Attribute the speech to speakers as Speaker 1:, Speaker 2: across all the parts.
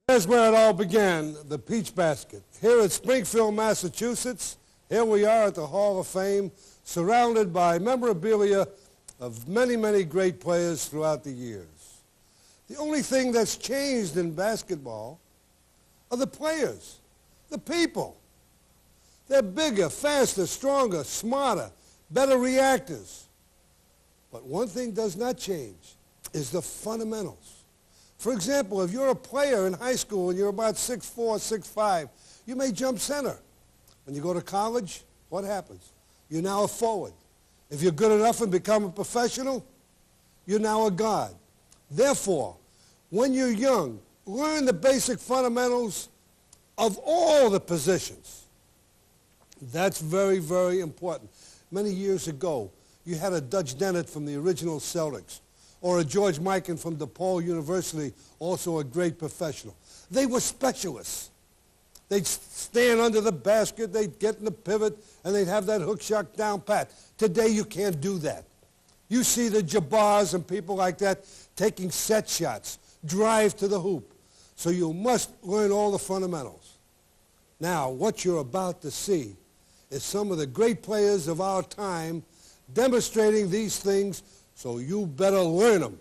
Speaker 1: Here's where it all began, the Peach Basket. Here at Springfield, Massachusetts, here we are at the Hall of Fame, surrounded by memorabilia of many, many great players throughout the years. The only thing that's changed in basketball are the players, the people. They're bigger, faster, stronger, smarter, better reactors. But one thing does not change, is the fundamentals. For example, if you're a player in high school and you're about 6'4", 6'5", you may jump center. When you go to college, what happens? You're now a forward. If you're good enough and become a professional, you're now a guard. Therefore, when you're young, learn the basic fundamentals of all the positions. That's very, very important. Many years ago, you had a Dutch Dennett from the original Celtics, or a George Mikan from DePaul University, also a great professional. They were specialists. They'd stand under the basket, they'd get in the pivot, and they'd have that hook shot down pat. Today, you can't do that. You see the Jabbars and people like that taking set shots, drive to the hoop. So you must learn all the fundamentals. Now, what you're about to see is some of the great players of our time demonstrating these things, so you better learn them.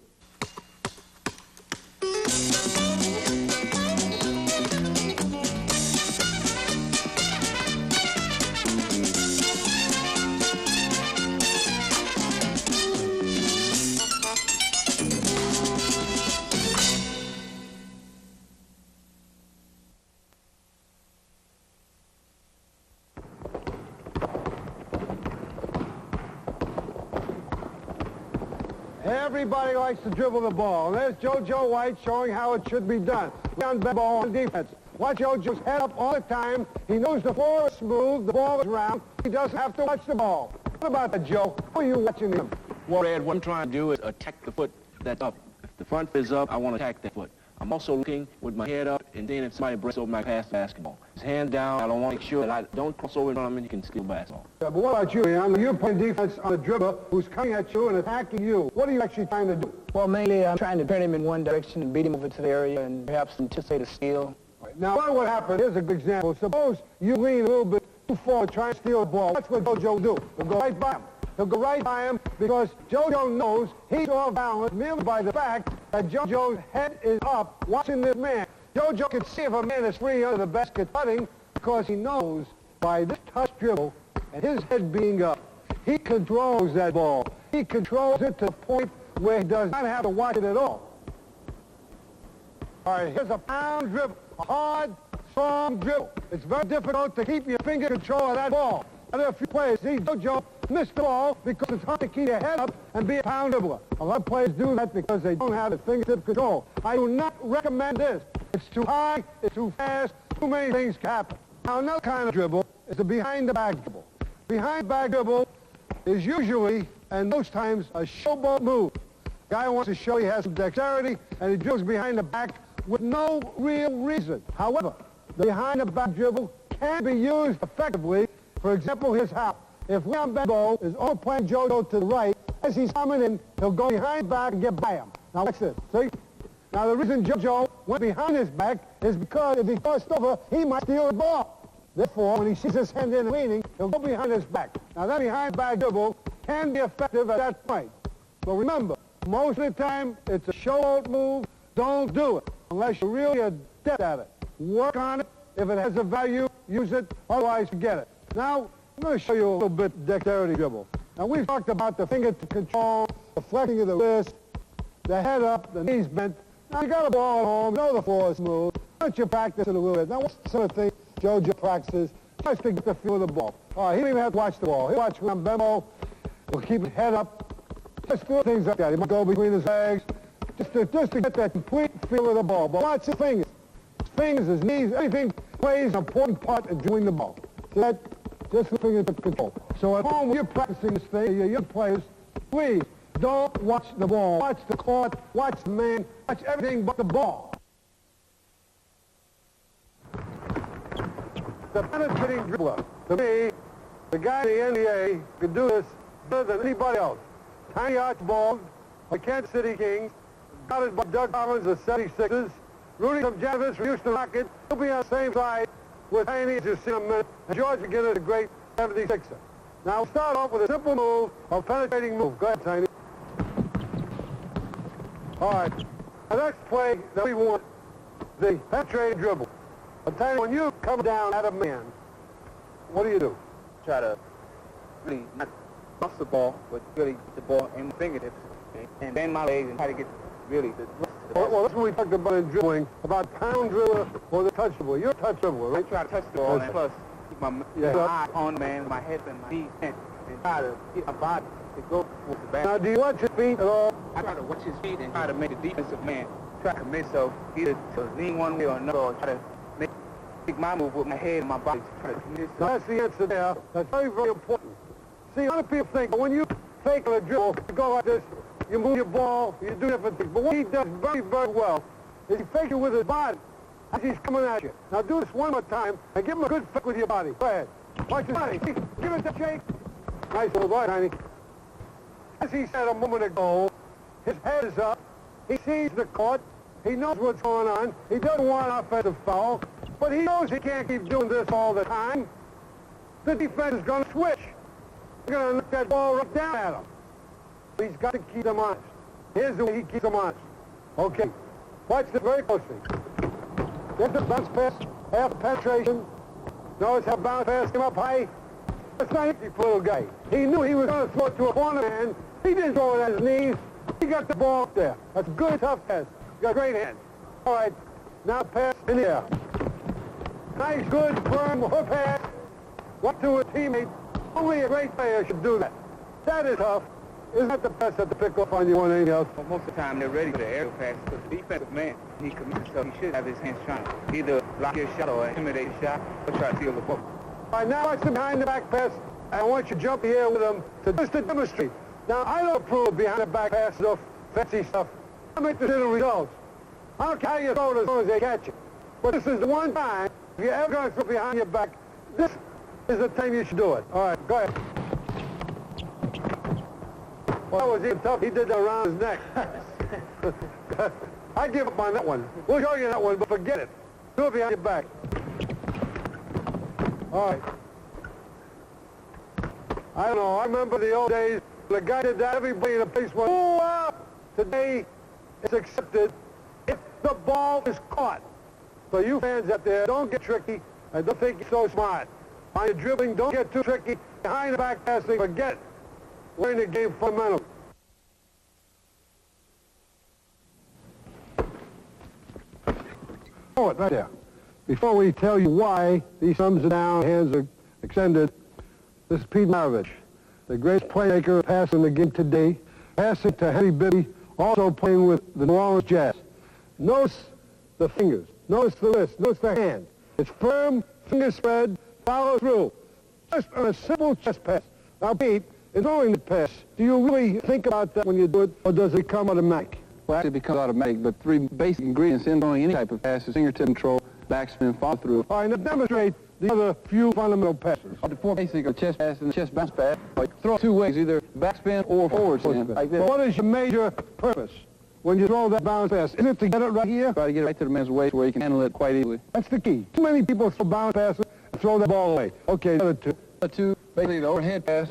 Speaker 1: Everybody likes to dribble the ball. And there's JoJo White showing how it should be done. Roundball on defense. Watch JoJo's head up all the time. He knows the floor is smooth, the ball is round. He doesn't have to watch the ball. What about that, Joe? How are you watching him?
Speaker 2: Well, Red, what I'm trying to do is attack the foot that's up. If the front is up, I want to attack that foot. I'm also looking with my head up, and then if somebody breaks over my pass the basketball. His hands down, I don't want to make sure that I don't cross over in front of him and he can steal basketball.
Speaker 1: Yeah, but what about you, Ian? You're playing defense on a dribbler who's coming at you and attacking you. What are you actually trying to do?
Speaker 3: Well, mainly I'm trying to turn him in one direction and beat him over to the area and perhaps anticipate a steal.
Speaker 1: Right. Now, what happened? Here's a good example. Suppose you lean a little bit too far trying to steal the ball. That's what JoJo will do. He'll go right by him. He'll go right by him because JoJo knows he's off balance merely by the fact that JoJo's head is up watching this man. JoJo can see if a man is free under the basket cutting because he knows by this touch dribble and his head being up, he controls that ball. He controls it to the point where he does not have to watch it at all. All right, here's a pound dribble, a hard, strong dribble. It's very difficult to keep your finger control of that ball. And there are a few players see JoJo miss the ball because it's hard to keep your head up and be a pound dribbler. A lot of players do that because they don't have the fingertip control. I do not recommend this. It's too high, it's too fast, too many things can happen. Now, another kind of dribble is the behind-the-back dribble. Behind-the-back dribble is usually, and most times, a showboat move. The guy wants to show he has some dexterity, and he dribbles behind the back with no real reason. However, the behind-the-back dribble can be used effectively. For example, here's how. If Roundball is all playing JoJo to the right, as he's coming in, he'll go behind back and get by him. Now, watch this. See? Now, the reason JoJo went behind his back is because if he crossed over, he might steal the ball. Therefore, when he sees his hand in leaning, he'll go behind his back. Now, that behind-back dribble can be effective at that point. But remember, most of the time, it's a show-out move. Don't do it unless you're really adept at it. Work on it. If it has a value, use it. Otherwise, forget it. Now, I'm going to show you a little bit of dexterity dribble. Now, we've talked about the fingertip control, the flexing of the wrist, the head up, the knees bent. Now, you got a ball at home. You know the floor is smooth. Why don't you practice it a little bit? Now, what's some of the things JoJo practices just to get the feel of the ball? All right, he don't even have to watch the ball. He'll watch Roundball. He'll keep his head up. Just do things like that. He might go between his legs just to get that complete feel of the ball. But watch his fingers. His fingers, his knees, everything plays an important part in doing the ball. So that just fingertip control. So at home, when you're practicing this thing, your young players, please don't watch the ball. Watch the court, watch the man, watch everything but the ball. The penetrating dribbler, to me, the guy in the NBA could do this better than anybody else. Tiny Archibald, the Kansas City Kings, guarded by Doug Collins, the 76ers, Rudy from Jarvis from Houston Rocket. He'll be on the same side with Haney, as you'll see in a minute. And George McGinnis is a great 76er. Now, we'll start off with a simple move, a penetrating move. Go ahead, Tiny. All right. Now, let's play that we want the penetrating dribble. But Tiny, when you come down at a man, what do?
Speaker 4: Try to really not bust the ball, but really get the ball in my fingertips and bend my legs and try to get really the
Speaker 1: well, that's what we talked about in dribbling, about pound dribbler or the touch dribbler. You're a touch dribbler, right?
Speaker 4: I try to touch the ball and plus keep my eye on the man, my head and my knees and try to get my body to go with the back.
Speaker 1: Now, do you watch his feet at all?
Speaker 4: I try to watch his feet and try to make the defensive man try to commit, so either to lean one way or another, or try to make my move with my head and my body to try to commit.
Speaker 1: Now, that's the answer there. That's very, very important. See, a lot of people think when you fake on a dribble, you go like this, you move your ball, you do different things. But what he does very, very well is he fakes it with his body as he's coming at you. Now do this one more time and give him a good fake with your body. Go ahead. Watch his body. Give it the shake. Nice little boy, Tiny. As he said a moment ago, his head is up. He sees the court. He knows what's going on. He doesn't want an offensive foul. But he knows he can't keep doing this all the time. The defense is going to switch. They're going to knock that ball right down at him. He's got to keep them honest. Here's the way he keeps them honest. Okay. Watch this very closely. Get the bounce pass, half the penetration. Notice how bounce pass came up high. That's not easy for a little guy. He knew he was going to throw it to a corner man. He didn't throw it at his knees. He got the ball up there. That's a good, tough pass. He's got a great hand. All right. Now pass in the air. Nice, good, firm hook pass. What to a teammate. Only a great player should do that. That is tough. Isn't that the best at the pick-up on you or anything else?
Speaker 4: Well, most of the time they're ready for the aerial pass because the defensive man, he commits, so he should have his hands trying to either block his shot or intimidate his shot or try to steal the ball.
Speaker 1: All right, now watch the behind-the-back pass. I want you to jump here with him just to demonstrate. Now, I don't approve behind-the-back pass stuff, fancy stuff. I'm interested in results. I don't care how you throw it as long as they catch it. But this is the one time, if you're ever going to throw behind your back, this is the time you should do it. All right, go ahead. Well, that was even tough. He did that around his neck. I give up on that one. We'll show you that one, but forget it. Do it behind your back. All right. I don't know. I remember the old days. The guy did that. Everybody in the place went, "Oh, wow." Today, it's accepted if the ball is caught. So you fans out there, don't get tricky and don't think you're so smart. On your dribbling, don't get too tricky. Behind the back passing, forget it. Learn the game fundamentally. Oh, it right there. Before we tell you why these thumbs are down, hands are extended, this is Pete Maravich, the greatest playmaker passing the game today, passing to Henry Bibby, also playing with the New Orleans Jazz. Notice the fingers, notice the wrist, notice the hand. It's firm, finger spread, follow through. Just on a simple chest pass. Now, Pete, in throwing the pass, do you really think about that when you do it, or does it come automatic?
Speaker 5: Well, actually it becomes automatic, but three basic ingredients in throwing any type of pass is fingertip control, backspin, and follow through.
Speaker 1: All right, now demonstrate the other few fundamental passes.
Speaker 5: The four basic are chest pass and the chest bounce pass. Like throw two ways, either backspin or forward spin, like this.
Speaker 1: Well, what is your major purpose when you throw that bounce pass? Is it to get it right here?
Speaker 5: Try to get it right to the man's waist where he can handle it quite easily.
Speaker 1: That's the key. Too many people throw bounce passes and throw that ball away. Okay, the other two.
Speaker 5: The two, basically the overhead pass,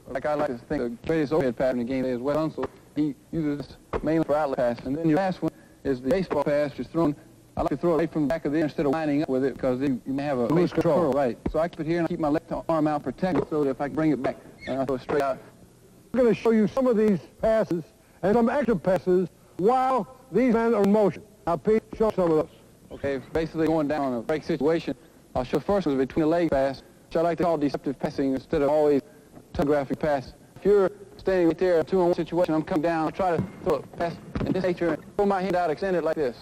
Speaker 5: like I like to think the greatest overhead pass in the game is Wes Unseld. He uses this mainly for outlet pass. And then your last one is the baseball pass, just thrown. I like to throw it right from the back of the ear instead of lining up with it because then you may have a
Speaker 1: loose control.
Speaker 5: Right. So I keep it here and I keep my left arm out protected so that if I can bring it back, I throw it straight out.
Speaker 1: I'm going to show you some of these passes and some extra passes while these men are in motion. Now, Pete, show some of those.
Speaker 5: Okay, basically going down a break situation, I'll show first was between the leg pass, which I like to call deceptive passing instead of always telegraphic pass. If you're standing right there, a two-on-one situation, I'm coming down, I try to throw a pass in this nature and throw my hand out, extend it like this,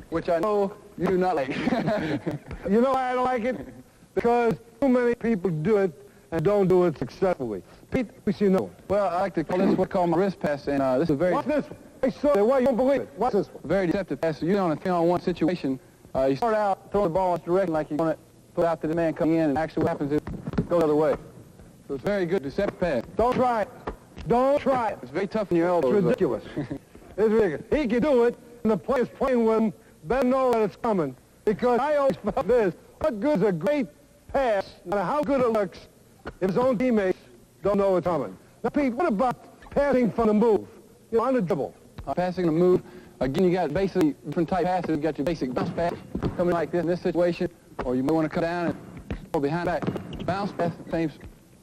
Speaker 5: which I know you do not like.
Speaker 1: You know why I don't like it? Because too many people do it and don't do it successfully. Pete, we see no one.
Speaker 5: Well, I like to call this what's called my wrist pass, and this is a very...
Speaker 1: Watch this one. I saw it. Why you don't believe it? Watch this one.
Speaker 5: Very deceptive pass. So you're on a three-on-one situation. You start out throwing the ball in this direction like you want to put out to the man coming in, and actually what happens is it goes the other way. So it's very good deceptive pass.
Speaker 1: Don't try it. Don't try it.
Speaker 5: It's very tough in your elbows.
Speaker 1: It's ridiculous. It's ridiculous. He can do it, and the players playing with him better know that it's coming, because I always felt this: what good is a great pass, no matter how good it looks, if his own teammates don't know it's coming? Now, Pete, what about passing from the move? You know, on the dribble.
Speaker 5: Passing the move, again, you got basically different type passes. You got your basic bounce pass coming like this in this situation, or you may want to come down and go behind back. Bounce pass, same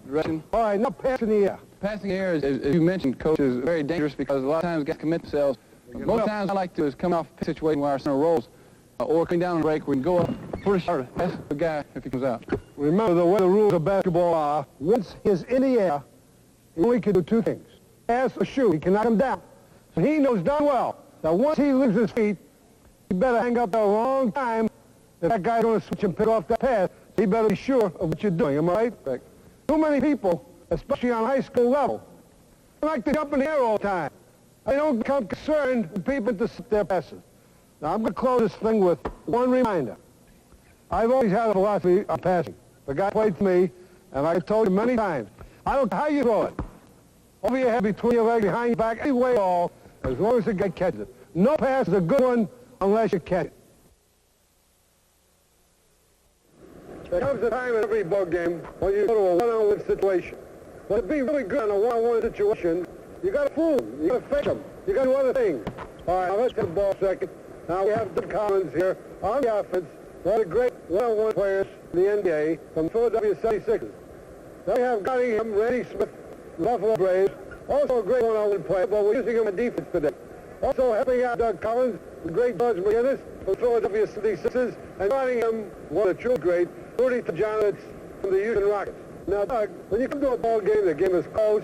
Speaker 5: direction.
Speaker 1: All right, now pass in the air.
Speaker 5: Passing the air, as you mentioned, Coach, is very dangerous because a lot of times guys commit themselves. Most times I like to is come off a situation where our center rolls, or coming down on break, we can go up, push hard, pass the guy if he comes out.
Speaker 1: Remember the way the rules of basketball are. Once he's in the air, he only can do two things: pass or shoot. He cannot come down. So he knows darn well that once he leaves his feet, he better hang up there a long time if that guy's going to switch and pick off that pass. So he better be sure of what you're doing. Am I right?
Speaker 5: Right.
Speaker 1: Too many people, especially on high school level, they like to jump in the air all the time. They don't become concerned when people intercept their passes. Now, I'm going to close this thing with one reminder. I've always had a philosophy of passing. The guy played for me, and I told you many times, I don't care how you throw it. Over your head, between your legs, behind your back, any way at all, as long as the guy catches it. No pass is a good one unless you catch it. There comes a time in every ball game when you go to a one-on-one situation. But to be really good in a one-on-one situation, you got to fool them. You got to fake them. You got to do other things. All right, now let's get the ball second. Now we have Doug Collins here on the offense. One of the great one-on-one players in the NBA from Philadelphia 76ers. Then we have Nottingham, Randy Smith, Buffalo Braves. Also a great one-on-one player, but we're using him in defense today. Also helping out Doug Collins, the great George McGinnis from Philadelphia 76ers, and Nottingham, one of the true great, Rudy Tajanowicz from the Houston Rockets. Now, Doug, when you come to a ball game, the game is close,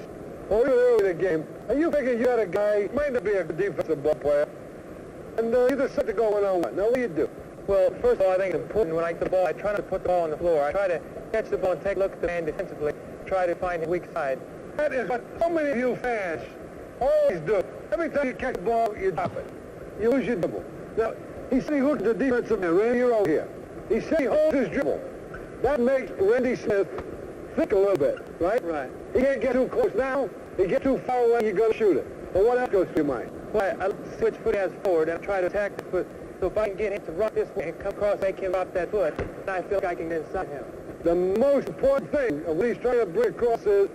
Speaker 1: or you're early in the game, and you figure you had a guy, might not be a good defensive ball player, and you decide to go one-on-one. Now, what do you do?
Speaker 4: Well, first of all, I think it's important when I get the ball, I try not to put the ball on the floor. I try to catch the ball and take a look at the man defensively, try to find his weak side.
Speaker 1: That is what so many of you fans always do. Every time you catch the ball, you drop it. You lose your dribble. Now, he said he looked at the defensive man, Randy, you're over here. He said he holds his dribble. That makes Randy Smith think a little bit, right?
Speaker 4: Right.
Speaker 1: He can't get too close now. He get too far away, you're going to shoot it. But what else goes through your mind?
Speaker 4: Well, I switch foot as forward and try to attack the foot. So if I can get him to run this way and come across, make him drop that foot, then I feel like I can get inside him.
Speaker 1: The most important thing of what he's trying to bring across is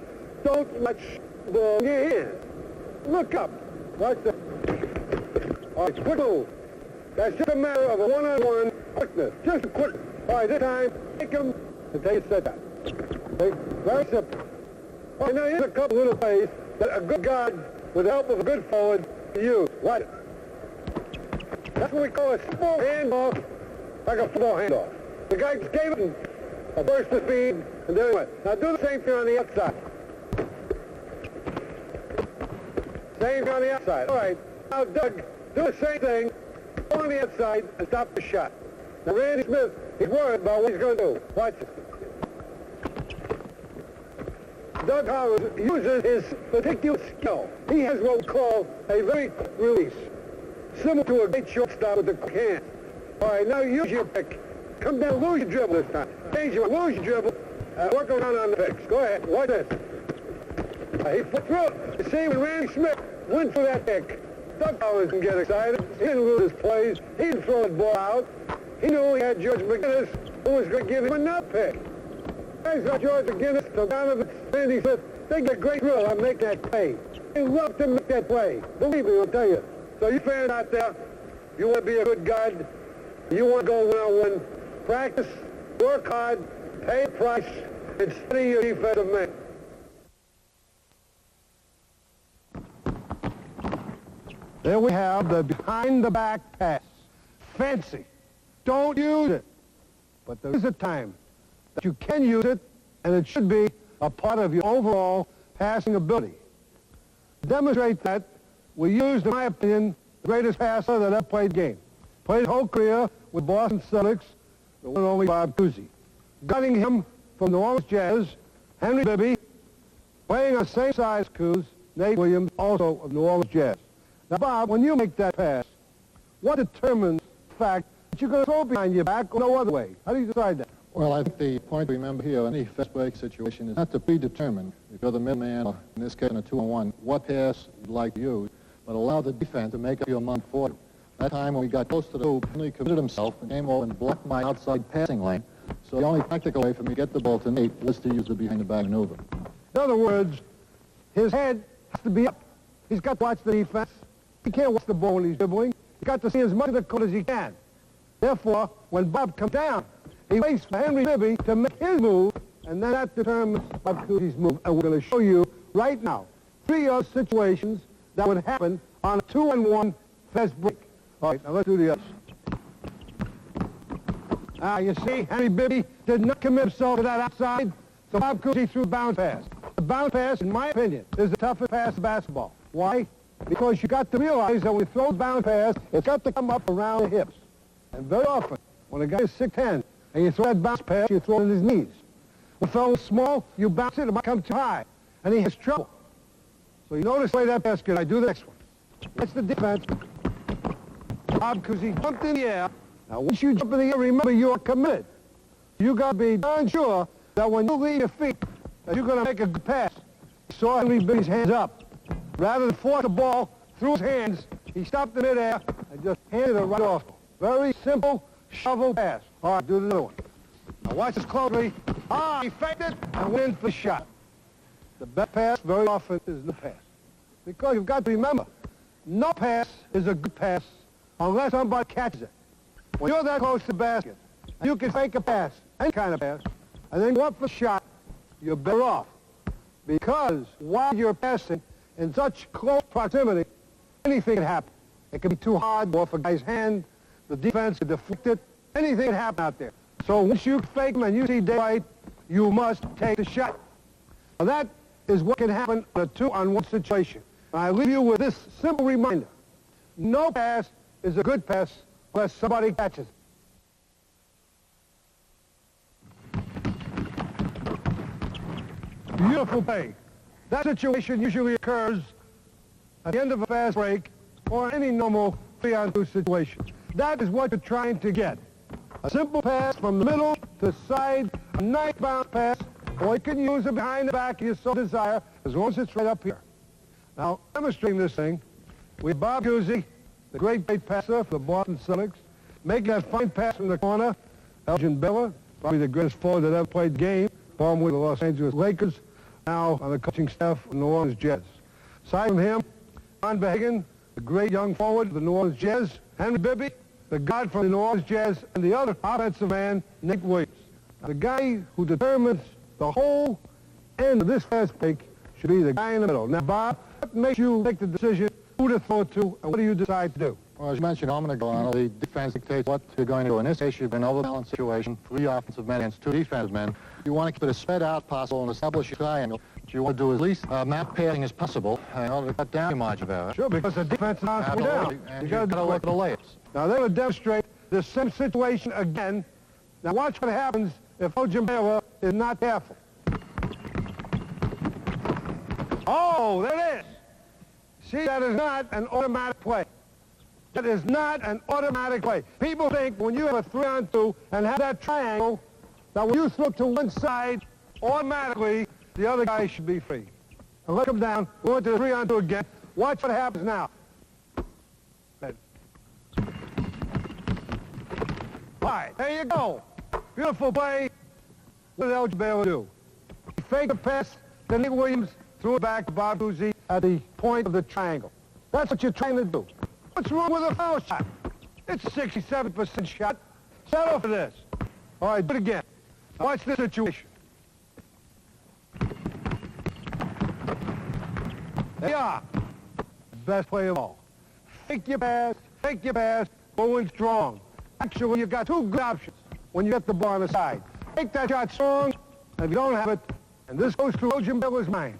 Speaker 1: don't let the ball in your hand. Look up. Watch that. All right, quick move. That's just a matter of a one-on-one quickness. Just a quick. All right, this time, take him and take a set back. Okay? Very simple. All right, now here's a couple little plays that a good guard, with the help of a good forward, can use. Watch it. That's what we call a simple handoff, like a football handoff. The guy just gave it a burst of speed, and then he went. Now do the same thing on the outside. Same thing on the outside. All right. Now, Doug, do the same thing. Go on the outside and stop the shot. Now, Randy Smith, he's worried about what he's going to do. Watch this. Doug Collins uses his particular skill. He has what we call a very quick release, similar to a great shortstop with the quick hand. All right, now use your pick. Come down, lose your dribble this time. Change your, lose your dribble, work around on the picks. Go ahead, watch this. He flipped through it. You see, when Randy Smith went for that pick, Doug Collins didn't get excited. He didn't lose his plays. He didn't throw the ball out. He knew he had George McGinnis, who was going to give him another pick. Guys like George McGinnis, Tajanowicz, Randy Smith, they get a great thrill on making that play. They love to make that play. Believe me, I'll tell you. So you fans out there, you want to be a good guard, you want to go one-on-one, practice, work hard, pay a price, and study your defensive man. There we have the behind-the-back pass. Fancy. Don't use it. But there is a time that you can use it, and it should be a part of your overall passing ability. To demonstrate that, we used, in my opinion, the greatest passer that ever played the game. Played his whole career with Boston Celtics, the one and only Bob Cousy. Gutting him from New Orleans Jazz, Henry Bibby, playing on the same size Coos, Nate Williams, also of New Orleans Jazz. Now, Bob, when you make that pass, what determines the fact that you're going to throw it behind your back or no other way? How do you decide that?
Speaker 6: Well, I think the point to remember here in any fast break situation is not to predetermine, if you're the middleman, or in this case in a 2-on-1, what pass you'd like to use, but allow the defense to make up your mind for you. That time when we got close to the hoop, Henry committed himself and came over and blocked my outside passing lane. So the only practical way for me to get the ball to Nate was to use the behind-the-back maneuver.
Speaker 1: In other words, his head has to be up. He's got to watch the defense. He can't watch the ball when he's dribbling. He's got to see as much of the court as he can. Therefore, when Bob comes down, he waits for Henry Bibby to make his move, and then that determines Bob Cousy's move. And we're going to show you right now 3 other situations that would happen on a 2-on-1 fast break. All right, now let's do the others. You see, Henry Bibby did not commit himself to that outside, so Bob Cousy threw a bounce pass. The bounce pass, in my opinion, is the toughest pass in basketball. Why? Because you got to realize that when you throw a bounce pass, it's got to come up around the hips. And very often, when a guy is 6'10", and you throw that bounce pass, you throw it in his knees. When a fellow is small, you bounce it might come too high, and he has trouble. So you notice the way that basket, I do the next one. That's the defense. Bob Cousy jumped in the air. Now, once you jump in the air, remember you are committed. You got to be darn sure that when you leave your feet, that you're going to make a good pass. He saw Henry Bibby's hands up. Rather than force the ball through his hands, he stopped in midair and just handed it right off. Very simple shovel pass. All right, do the other one. Now watch this closely. He faked it and went in for the shot. The best pass very often is no pass. Because you've got to remember, no pass is a good pass unless somebody catches it. When you're that close to the basket, you can fake a pass, any kind of pass, and then go up for the shot, you're better off. Because while you're passing in such close proximity, anything can happen. It can be too hard, go off a guy's hand, the defense can deflect it, anything can happen out there. So once you fake them and you see daylight, you must take the shot. Now that is what can happen in a 2-on-1 situation. And I leave you with this simple reminder. No pass is a good pass unless somebody catches it. Beautiful play. That situation usually occurs at the end of a fast break or any normal 3-on-2 situation. That is what you're trying to get. A simple pass from the middle to side, a nice bounce pass, or you can use it behind the back if you so desire, as long as it's right up here. Now, demonstrating this thing, we have Bob Cousy, the great passer for the Boston Celtics, making that fine pass from the corner. Elgin Baylor, probably the greatest forward that ever played the game, formerly with the Los Angeles Lakers, now on the coaching staff of the New Orleans Jazz. Aside from him, Ron Behagan, the great young forward of the New Orleans Jazz, Henry Bibby, the guard from the New Orleans Jazz, and the other offensive man, Nick Williams. Now, the guy who determines the whole end of this fast break should be the guy in the middle. Now, Bob, what makes you make the decision who to throw to, and what do you decide to do?
Speaker 6: Well, as you mentioned a moment ago, Arnold, the defense dictates what you're going to do. In this case, you've been an overbalanced situation, 3 offensive men against 2 defensive men. You want to keep it as spread out possible and establish a triangle. What you want to do is at least map passing as possible in order to cut down your margin of error.
Speaker 1: Sure, because the defense is on down.
Speaker 6: And you got to look at the layups.
Speaker 1: Now, they're going to demonstrate the same situation again. Now, watch what happens if Elgin Baylor is not careful. Oh, there it is. See, that is not an automatic play. That is not an automatic play. People think when you have a 3-on-2 and have that triangle, that when you throw to one side, automatically the other guy should be free. And let him down. Go into the 3-on-2 again. Watch what happens now. All right, there you go. Beautiful play. What did Elgin Baylor do? He faked the pass to Nick Williams, threw it back to Bob Cousy at the point of the triangle. That's what you're trying to do. What's wrong with a foul shot? It's a 67% shot. Settle for this. All right, do it again. Now watch this situation. There you are. Best play of all. Fake your pass, go in strong. Actually, you've got 2 good options when you get the ball on the side. Take that shot strong, and if you don't have it, and this goes through Elgin Baylor's mind,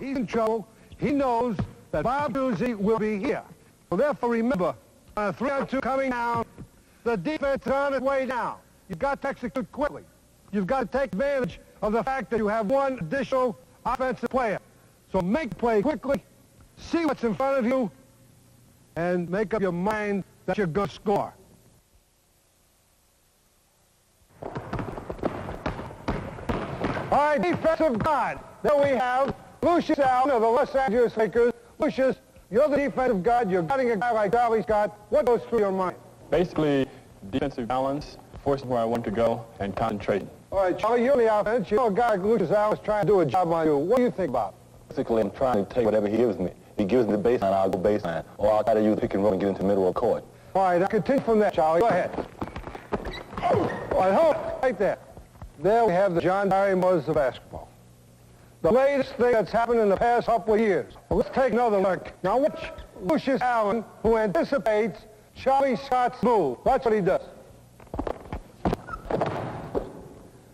Speaker 1: he's in trouble. He knows that Bob Cousy will be here. So therefore, remember, on a 3-on-2 coming down, the defense is on its way down. You've got to execute quickly. You've got to take advantage of the fact that you have 1 additional offensive player. So make play quickly, see what's in front of you, and make up your mind that you're going to score. All right, defensive guard. There we have Lucius Allen of the Los Angeles Lakers. Lucius, You're the defensive guard. You're guarding a guy like Charlie Scott. What goes through your mind?
Speaker 7: Basically, defensive balance, forcing where I want to go, and concentration.
Speaker 1: All right, Charlie, you're the offense. You know a guy like Lucius Allen's trying to do a job on you. What do you think about?
Speaker 8: Basically, I'm trying to take whatever he gives me. If he gives me the baseline, I'll go baseline. Or I'll try to use the pick and roll and get into the middle of the court.
Speaker 1: All right, now continue from there, Charlie. Go ahead. All right, hold right there. There we have the John Barry Motors of basketball. The latest thing that's happened in the past couple of years. Well, let's take another look. Now watch Lucius Allen, who anticipates Charlie Scott's move. Watch what he does.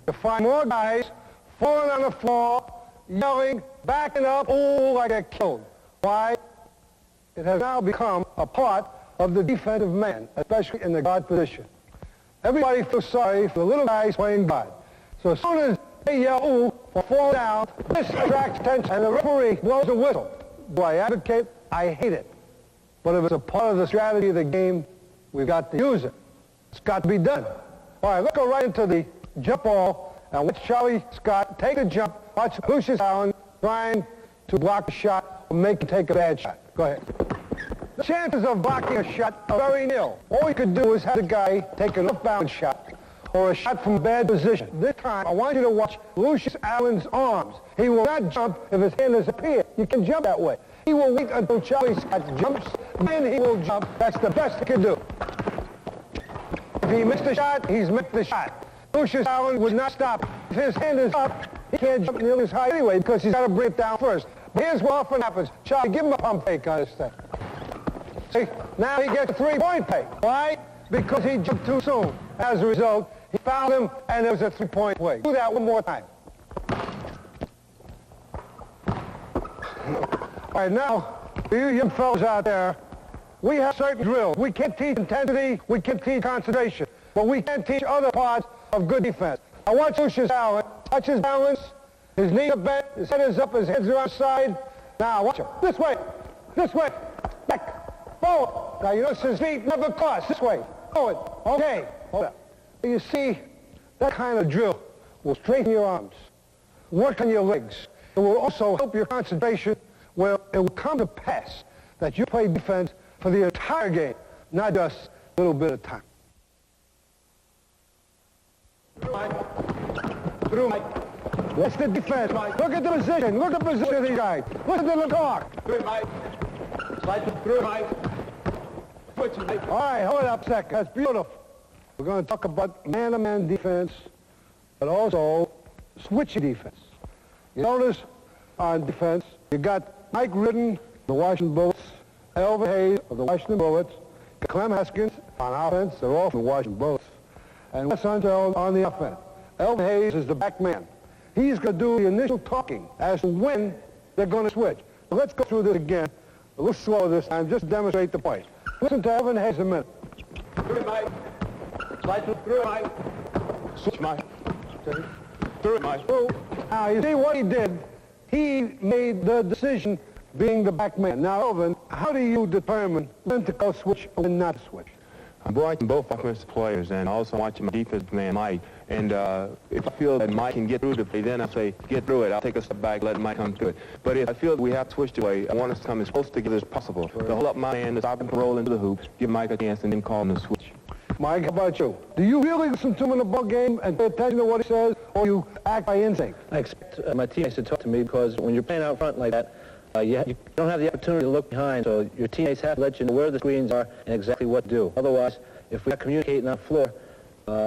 Speaker 1: You find more guys falling on the floor, yelling, backing up, ooh, like they're killed. Why? It has now become a part of the defensive man, especially in the guard position. Everybody feels sorry for the little guys playing guard. So as soon as they yell, ooh, or fall down, this attracts attention, and the referee blows a whistle. Do I advocate? I hate it. But if it's a part of the strategy of the game, we've got to use it. It's got to be done. All right, let's go right into the jump ball, and watch Charlie Scott take a jump. Watch Lucius Allen trying to block a shot or make him take a bad shot. Go ahead. The chances of blocking a shot are very nil. All you could do is have the guy take an up-bound shot or a shot from a bad position. This time, I want you to watch Lucius Allen's arms. He will not jump if his hand is up here. You can jump that way. He will wait until Charlie Scott jumps, then he will jump. That's the best he can do. If he missed the shot, he's missed the shot. Lucius Allen would not stop. If his hand is up, he can't jump nearly as high anyway because he's got to bring it down first. But here's what often happens. Charlie, give him a pump fake on this thing. See, now he gets a three-point fake. Why? Because he jumped too soon. As a result, he fouled him, and there was a three-point play. Do that one more time. All right, now, for you young fellas out there, we have certain drills. We can't teach intensity, we can't teach concentration, but we can teach other parts of good defense. Now watch Lucius Allen. Watch his balance. His knees are bent, his head is up, his hands are outside. Now watch him. This way, back, forward. Now you notice his feet never cross. This way, forward. Okay, hold up. You see, that kind of drill will straighten your arms, work on your legs. It will also help your concentration, where it will come to pass that you play defense for the entire game, not just a little bit of time. Through Mike. What's the defense? Look at the position. Look at the position of these guys. Look at the talk.
Speaker 7: Through Mike. Slide through Mike. Switch Mike.
Speaker 1: All right, hold up a second. That's beautiful. We're going to talk about man-to-man defense, but also switching defense. You notice on defense, you got Mike Ridden, the Washington Bullets, Elvin Hayes of the Washington Bullets, Clem Haskins on offense, they're all from the Washington Bullets, and Wes Hunter on the offense. Elvin Hayes is the back man. He's going to do the initial talking as to when they're going to switch. So let's go through this again, a little slower this time, just to demonstrate the play. Listen to Elvin Hayes a minute.
Speaker 7: Through Mike. Slide through Mike. Switch Mike. Through Mike.
Speaker 1: Now, you see what he did? He made the decision being the back man. Now, Elvin, how do you determine when to go switch or when not to switch?
Speaker 7: I'm watching both offensive players and also watching my defensive man, Mike. And if I feel that Mike can get through the play, then I say, get through it. I'll take a step back, let Mike come through it. But if I feel that we have to switch the way, I want us to come as close together as possible. To hold up my man, to stop him from rolling into the hoop, give Mike a chance, and then call him to switch.
Speaker 1: Mike, how about you? Do you really listen to him in the ball game and pay attention to what he says, or you act by instinct?
Speaker 9: I expect my teammates to talk to me because when you're playing out front like that, you don't have the opportunity to look behind, so your teammates have to let you know where the screens are and exactly what to do. Otherwise, if we're not communicating on the floor,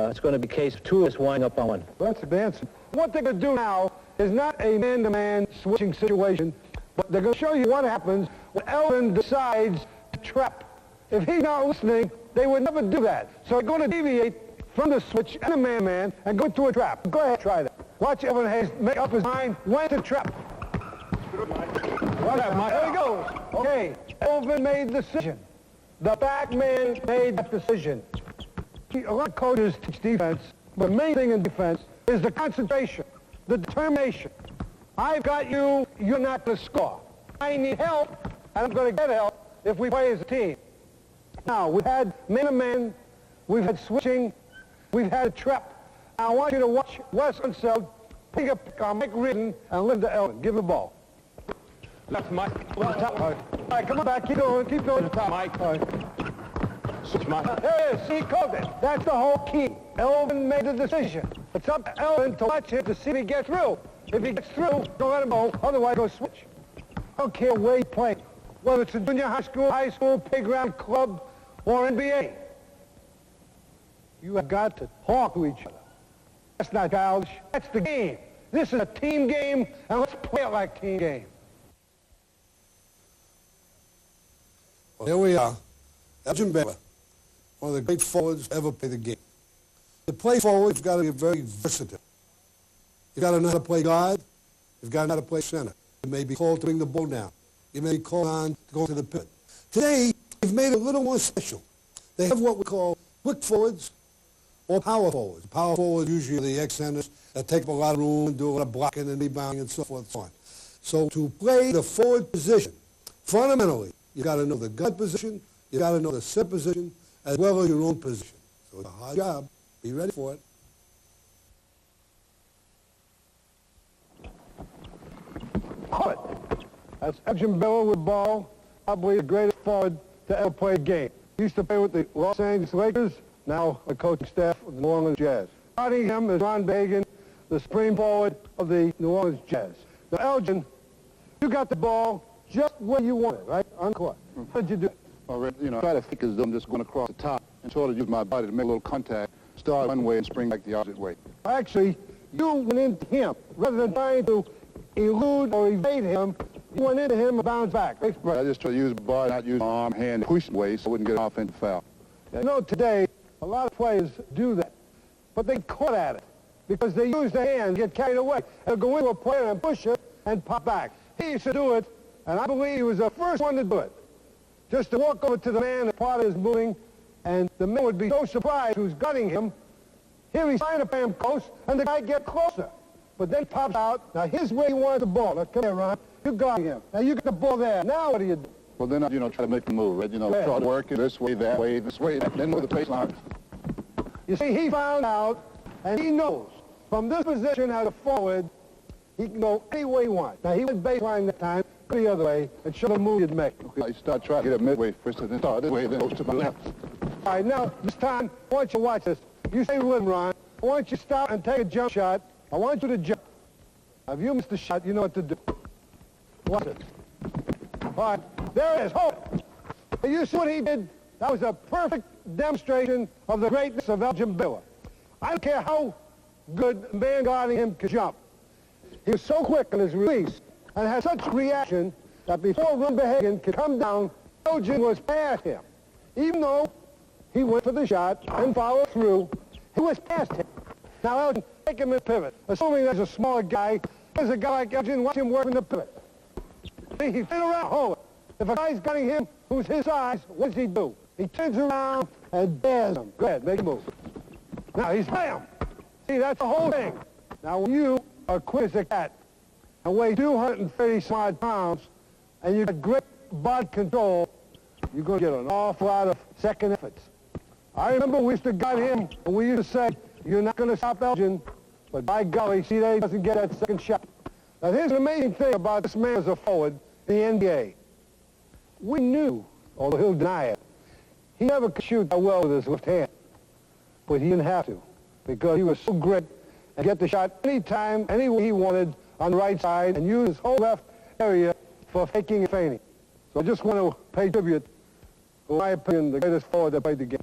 Speaker 9: it's going to be a case of two of us winding up on one.
Speaker 1: Well, that's the answer. What they're going to do now is not a man-to-man switching situation, but they're going to show you what happens when Elvin decides to trap. If he's not listening, they would never do that. So they're going to deviate from the switch and a man-man and go to a trap. Go ahead, try that. Watch Elvin Hayes make up his mind when to trap. There he goes. Okay, Elvin made the decision. The back man made that decision. See, a lot of coaches teach defense, but the main thing in defense is the concentration, the determination. I've got you, you're not going to score. I need help, and I'm going to get help if we play as a team. Now, we've had man-to-man, we've had switching, we've had a trap. Now, I want you to watch Wes Unseld pick up Mike Ridden and Linda Elvin. Give him the ball.
Speaker 7: Left, Mike.
Speaker 1: All right, come on back. Keep going. Keep going.
Speaker 7: Mike.
Speaker 1: All right.
Speaker 7: Switch, Mike.
Speaker 1: There it is. See, called it. That's the whole key. Elvin made the decision. It's up to Elvin to watch him to see if he gets through. If he gets through, don't let him go. Otherwise, go switch. I don't care where you play. Whether it's a junior high school, playground, club, or NBA. You have got to talk to each other. That's not childish. That's the game. This is a team game, and let's play it like a team game.
Speaker 10: Well, here we are. Elgin Baylor, one of the great forwards to ever play the game. To play forward, you've got to be very versatile. You've got to know how to play guard. You've got to know how to play center. You may be called to bring the ball down. You may be called on to go to the pivot. Today, they've made it a little more special. They have what we call quick forwards or power forwards. Power forwards usually the ex-centers that take up a lot of room and do a lot of blocking and rebounding and so forth and so on. So to play the forward position, fundamentally, you got to know the guard position, you got to know the center position, as well as your own position. So it's a hard job. Be ready for it.
Speaker 1: That's Elgin Baylor with the ball, probably the greatest forward to ever play a game. He used to play with the Los Angeles Lakers, now the coaching staff of the New Orleans Jazz. Guarding him is Ron Bagan, the supreme forward of the New Orleans Jazz. Now, Elgin, you got the ball just where you want it, right? On court. How did you do it?
Speaker 5: Well, you know, I try to think as though I'm just going across the top and sort of use my body to make a little contact, start one way and spring back the opposite way.
Speaker 1: Actually, you went into him. Rather than trying to elude or evade him, you went into him and bounced back. Right?
Speaker 5: I just try to use my body, not use my arm, hand, push away so I wouldn't get an offensive foul.
Speaker 1: You know, today, a lot of players do that, but they get caught at it because they use their hands, get carried away. They'll go into a player and push it and pop back. He used to do it, and I believe he was the first one to do it. Just to walk over to the man, the part of his moving, and the man would be so surprised who's gutting him. Here he's trying to play him close, and the guy gets closer. But then pops out. Now, here's where he wants the ball. Now, come here, Ron. You got him. Now, you got the ball there. Now, what do you do?
Speaker 5: Well, then I, you know, try to make the move, right? You know, try to work it this way, that way, then move the baseline.
Speaker 1: You see, he found out, and he knows, from this position as a forward, he can go any way he wants. Now, he went baseline that time, go the other way, and show the move you'd make.
Speaker 5: Okay, I start trying to get it midway first, and then start this way, then go to my left.
Speaker 1: All right, now, this time, I want you to watch this. You stay with him, Ron. I want you to stop and take a jump shot. I want you to jump. Now, if you miss the shot, you know what to do. Watch it. All right, there it is. Hold it. You see what he did? That was a perfect demonstration of the greatness of Elgin Baylor. I don't care how good the man guarding him could jump. He was so quick in his release and had such reaction that before Roundball could come down, Elgin was past him. Even though he went for the shot and followed through, he was past him. Now, Elgin, take him in pivot. Assuming there's a smaller guy, there's a guy like Elgin, watch him work in the pivot. See, he spin around, hold it. If a guy's gunning him who's his size, what does he do? He turns around and dares him. Go ahead, make a move. Now, he's bam. See, that's the whole thing. Now, when you are quick as a cat and weigh 230-some-odd pounds and you got great body control, you're going to get an awful lot of second efforts. I remember we used to guard him, and we used to say, you're not going to stop Elgin, but by golly, see that he doesn't get that second shot. Now, here's an amazing thing about this man as a forward in the NBA. We knew, although he'll deny it, he never could shoot that well with his left hand. But he didn't have to, because he was so great and get the shot anytime, any way he wanted on the right side and use his whole left area for faking and feigning. So I just want to pay tribute to, in my opinion, the greatest forward that played the game.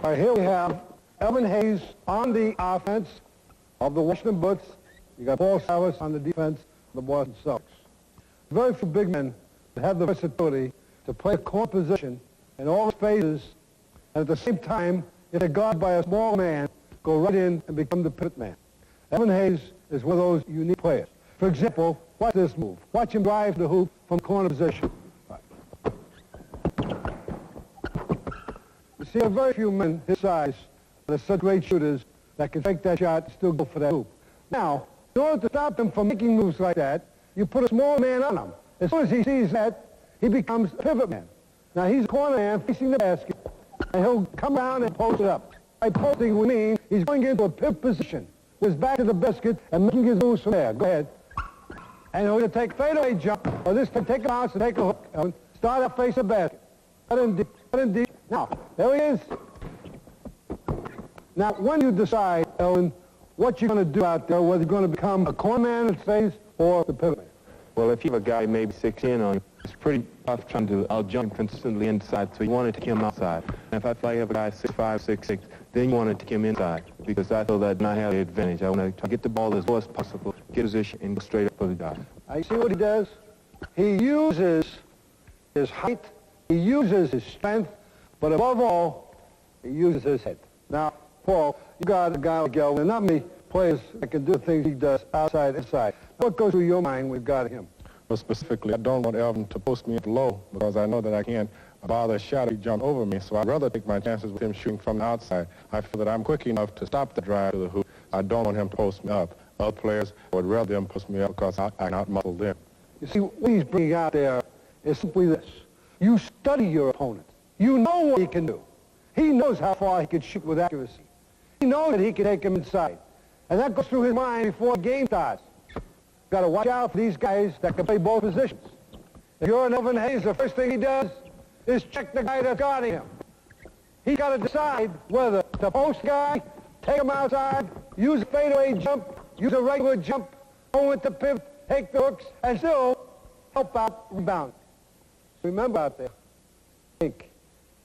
Speaker 1: All right, here we have Evan Hayes on the offense of the Washington Bullets. You got Paul Silas on the defense of the Boston Celtics. Very few big men that have the versatility to play a core position in all phases, and at the same time, if they're guarded by a small man, go right in and become the pivot man. Evan Hayes is one of those unique players. For example, watch this move. Watch him drive the hoop from corner position. Right. You see, there are very few men his size that are such great shooters that can take that shot and still go for that hoop. Now, in order to stop him from making moves like that, you put a small man on him. As soon as he sees that, he becomes a pivot man. Now, he's a corner man facing the basket, and he'll come around and post it up. By posting, we mean he's going into a pivot position with his back to the basket and making his moves from there. Go ahead. And he'll either take fadeaway jump, or this time take a bounce and take a hook, and start up face the basket. Cut in deep, cut in deep. Now, there he is. Now, when you decide, Ellen, what you're going to do out there, whether you're going to become a corner man that stays or the pivot man.
Speaker 7: Well, if you have a guy maybe 6'10" on you, it's pretty tough trying to out-jump consistently inside, so you want to take him outside. And if I feel like you have a guy 6'5", 6'6", then you want to take him inside, because I feel that I have the advantage. I want to get the ball as low as possible, get position, and go straight up for the guy.
Speaker 1: I see what he does. He uses his height, he uses his strength, but above all, he uses his head. Now, Paul, you got a guy like Gelman, and not many players that can do the things he does outside, inside. What goes through your mind with got him?
Speaker 11: Well, specifically, I don't want Elvin to post me up low because I know that I can't bother a shot if he jump over me, so I'd rather take my chances with him shooting from the outside. I feel that I'm quick enough to stop the drive to the hoop. I don't want him to post me up. Other players would rather them post me up because I can out-muscle them.
Speaker 1: You see, what he's bringing out there is simply this. You study your opponent. You know what he can do. He knows how far he can shoot with accuracy. He knows that he can take him inside. And that goes through his mind before the game starts. You've got to watch out for these guys that can play both positions. If you're an Elvin Hayes, the first thing he does is check the guy that's guarding him. He's got to decide whether to post guy, take him outside, use a fadeaway jump, use a regular jump, go with the pivot, take the hooks, and still help out rebound. Remember out there, think.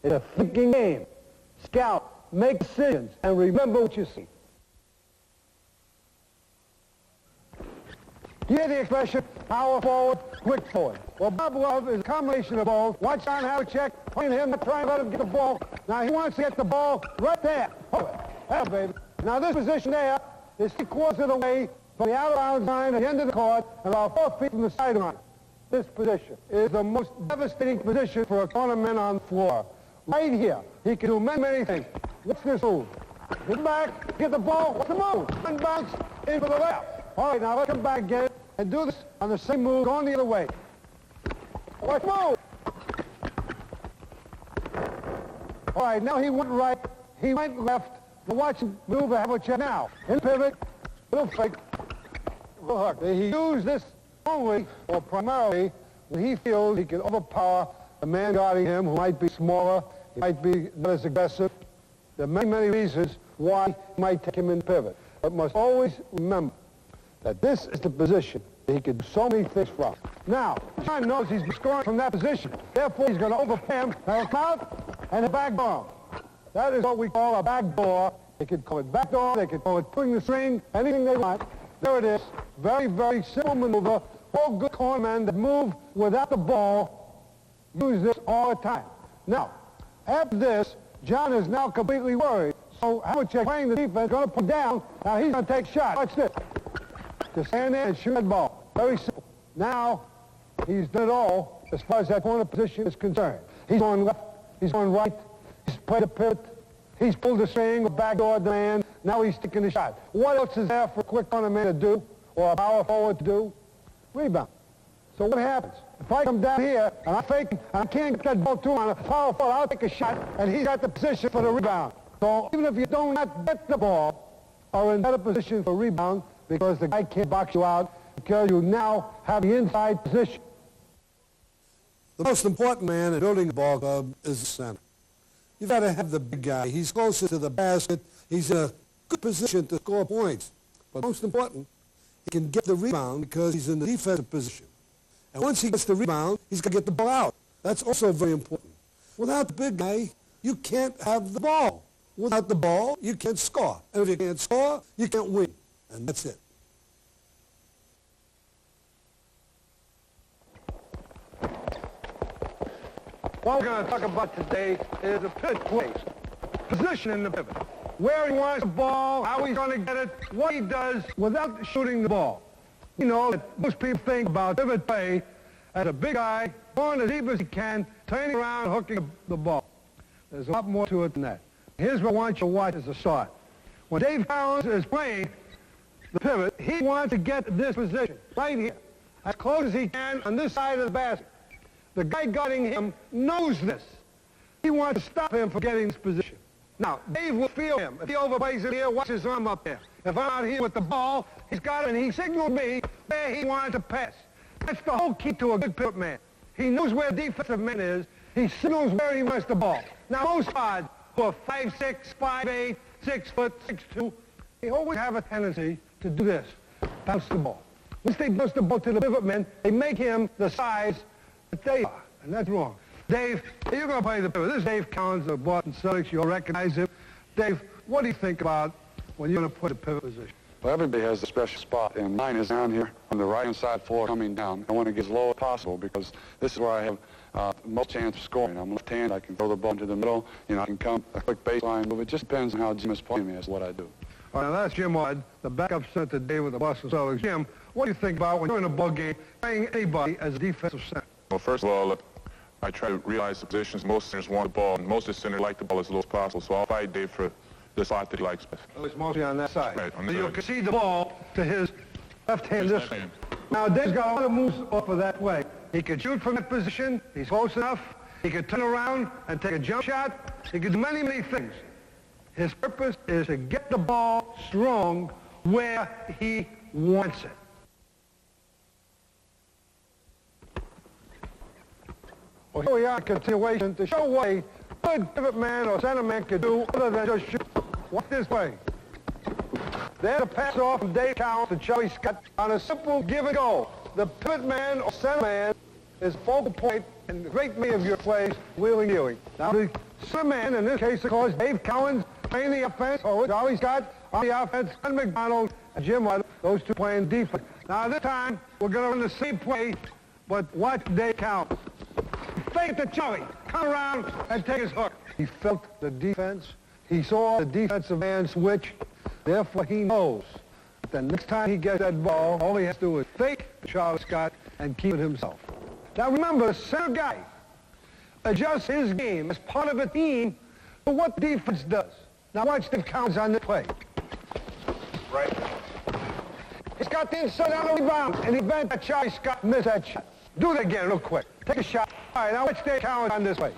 Speaker 1: It's a thinking game. Scout, make decisions, and remember what you see. You hear the expression, power forward, quick forward. Well, Bob Love is a combination of both. Watch out how to check, playing him, not trying to let him get the ball. Now, he wants to get the ball right there. Oh, there, baby. Now, this position there is 3/4 of the way from the out-of-bounds line at the end of the court and about 4 feet from the sideline. This position is the most devastating position for a cornerman on the floor. Right here, he can do many, many things. What's this move? Get back, get the ball, what's the move? And bounce in for the left. All right, now let's come back again and do this on the same move, going the other way. Let's move. All right, now he went right, he went left. Now watch him move a have a check now. In pivot, little fake, little hook. He used this only or primarily when he feels he can overpower the man guarding him who might be smaller, he might be not as aggressive. There are many, many reasons why he might take him in pivot. But must always remember that this is the position that he can do so many things from. Now, John knows he's scoring from that position. Therefore, he's going to overpay him. Now, he'll come out and a backdoor. That is what we call a backdoor. They could call it backdoor. They could call it pulling the string, anything they want. There it is. Very, very simple maneuver. All good cornermen that move without the ball use this all the time. Now, after this, John is now completely worried. So Havlicek playing the defense, going to put down. Now he's going to take a shot. Watch this. Just stand there and shoot that ball. Very simple. Now, he's done it all as far as that corner position is concerned. He's going left. He's going right. He's played a pivot. He's pulled the string, backdoored the man. Now he's taking the shot. What else is there for a quick corner man to do or a power forward to do? Rebound. So what happens? If I come down here and I fake and I can't get that ball to him on a power forward, I'll take a shot and he's got the position for the rebound. So even if you don't not get the ball or in better position for rebound because the guy can't box you out because you now have the inside position.
Speaker 10: The most important man in building a ball club is the center. You've got to have the big guy. He's closer to the basket. He's in a good position to score points. But most important, he can get the rebound because he's in the defensive position. And once he gets the rebound, he's got to get the ball out. That's also very important. Without the big guy, you can't have the ball. Without the ball, you can't score. And if you can't score, you can't win. And that's it.
Speaker 1: What we're going to talk about today is a pivot play. Position in the pivot. Where he wants the ball, how he's going to get it, what he does without shooting the ball. You know that most people think about pivot play as a big guy going as deep as he can, turning around, hooking the ball. There's a lot more to it than that. Here's what I want you to watch as a start. When Dave Collins is playing the pivot, he wants to get this position right here, as close as he can on this side of the basket. The guy guarding him knows this. He wants to stop him from getting this position. Now, Dave will feel him. If he overplays it here, watch his arm up there. If I'm out here with the ball, he's got it, and he signaled me where he wanted to pass. That's the whole key to a good pivot man. He knows where the defensive man is. He signals where he wants the ball. Now, most guards who are 5'6", 5'8", 6 foot, 6'2", they always have a tendency to do this, bounce the ball. Once they bounce the ball to the pivot man, they make him the size that they are, and that's wrong. Dave, you're going to play the pivot. This is Dave Collins of Boston Celtics. You'll recognize him. Dave, what do you think about when you're going to play the pivot position?
Speaker 12: Well, everybody has a special spot, and mine is down here on the right-hand side floor coming down. I want to get as low as possible because this is where I have most chance of scoring. I'm left-handed. I can throw the ball into the middle. You know, I can come a quick baseline move. It just depends on how Jim is playing me. That's what I do.
Speaker 1: All right, now that's Jim Ward, the backup center today with the Boston Celtics. Jim, what do you think about when you're in a ball game playing anybody as a defensive center?
Speaker 13: Well, first of all, I try to realize the positions. Most centers want the ball, and most of the centers like the ball as low as possible. So I'll fight Dave for the spot that he likes best.
Speaker 1: Oh, it's mostly on that side.
Speaker 13: Right, on
Speaker 1: so
Speaker 13: the
Speaker 1: you'll
Speaker 13: side.
Speaker 1: concede the ball to his left hand this way. Now, Dave's got a lot of moves off of that way. He could shoot from that position. He's close enough. He could turn around and take a jump shot. He could do many, many things. His purpose is to get the ball strong where he wants it. Well, here we are, continuation, to show what a good pivot man or center man could do other than just shoot. Watch this way. There's a pass off from Dave Collins to Charlie Scott on a simple give and go. The pivot man or center man is focal point in a great many of your plays, wheeling, dealing. Now, the center man, in this case, of course, Dave Collins playing the offense, or Charlie Scott on the offense, and McDonald and Jim White, those two playing defense. Now, this time, we're going to run the same play, but watch Dave Collins. Fake to Charlie, come around and take his hook. He felt the defense. He saw the defensive man switch. Therefore, he knows that the next time he gets that ball, all he has to do is fake Charlie Scott and keep it himself. Now, remember, the center guy adjusts his game as part of a team to what defense does. Now, watch Dave Collins on the play.
Speaker 13: Right.
Speaker 1: He's got the inside on the rebound, and he bent that Charlie Scott missed that shot. Do it again real quick. Take a shot. All right, now watch Dave Collins on this way.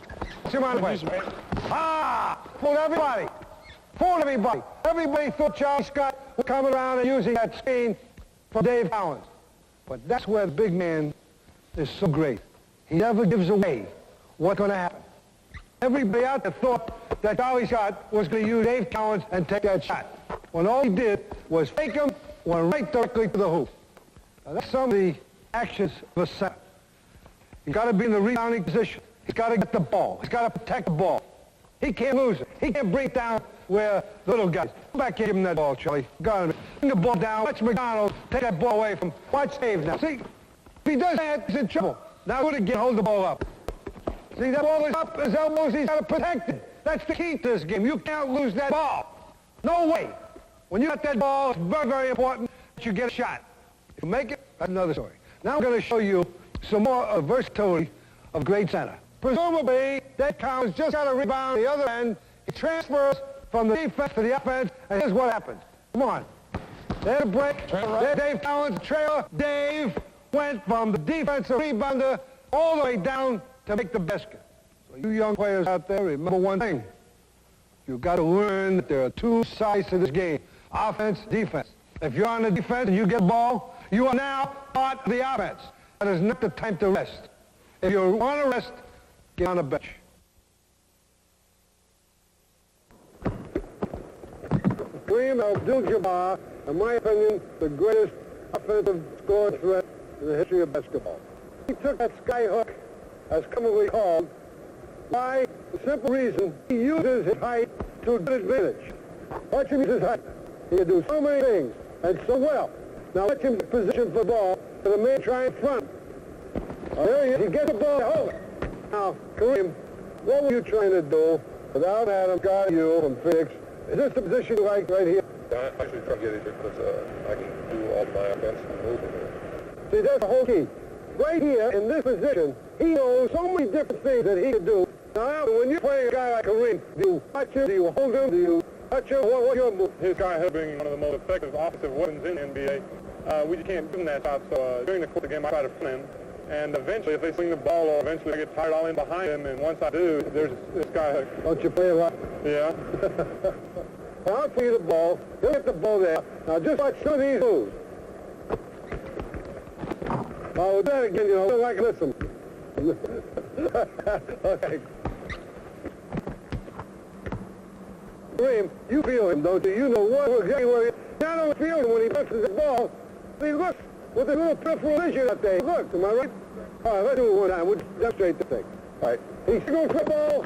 Speaker 1: See him on the way. Fooled everybody. Fooled everybody. Everybody thought Charlie Scott was coming around and using that screen for Dave Collins. But that's where the big man is so great. He never gives away what's going to happen. Everybody out there thought that Charlie Scott was going to use Dave Collins and take that shot. When all he did was fake him, went right directly to the hoop. Now, that's some of the actions of a center. He's got to be in the rebounding position. He's got to get the ball. He's got to protect the ball. He can't lose it. He can't bring it down where the little guys. Come back here, give him that ball, Charlie. Got him. Bring the ball down. Watch McDonald take that ball away from him. Watch Dave now. See, if he does that, he's in trouble. Now do it again. Hold the ball up. See, that ball is up his elbows. He's got to protect it. That's the key to this game. You can't lose that ball. No way. When you got that ball, it's very, very important that you get a shot. If you make it, that's another story. Now I'm going to show you some more versatility of great center. Presumably, Dave Collins just got a rebound on the other end. He transfers from the defense to the offense, and here's what happens. Come on. There's a break. There's Dave Collins, trailer. Dave went from the defensive rebounder all the way down to make the basket. So you young players out there, remember one thing. You've got to learn that there are two sides to this game, offense, defense. If you're on the defense and you get the ball, you are now part of the offense. That is not the time to rest. If you want to rest, get on the bench. Kareem Abdul-Jabbar, in my opinion, the greatest offensive scorer threat in the history of basketball. He took that sky hook, as commonly called, by the simple reason he uses his height to a good advantage. Watch him use his height. He can do so many things, and so well. Now watch him position for the ball to the man trying front. Oh, there he is. He gets the ball. Hold it. Now, Kareem, what were you trying to do without Adam guarding you from Phoenix? Is this the position you like right here?
Speaker 11: I actually try to get it because I can do all my offensive moves in here.
Speaker 1: See, that's the whole key. Right here, in this position, he knows so many different things that he can do. Now, when you're playing a guy like Kareem, do you watch him? Do you hold him? Do you touch him? What's your move?
Speaker 11: His sky hook being one of the most effective offensive weapons in the NBA. We just can't give him that shot, so during the course of the game, I try to front him. And eventually, if they swing the ball, or eventually I get tired, I'll in behind him, and once I do, there's this sky hook.
Speaker 1: Don't you play a lot? Yeah. I'll throw you the ball. He'll get the ball there. Now just watch some of these moves. Oh, we'll do that again, you know. I don't like listen. Okay. Kareem, you feel him, don't you? You know exactly where he is. I don't feel him when he punches the ball. He looks with a little peripheral vision up there. Look, am I right? All right, let's do it one time. We'll demonstrate the thing. All right. He's going for the ball.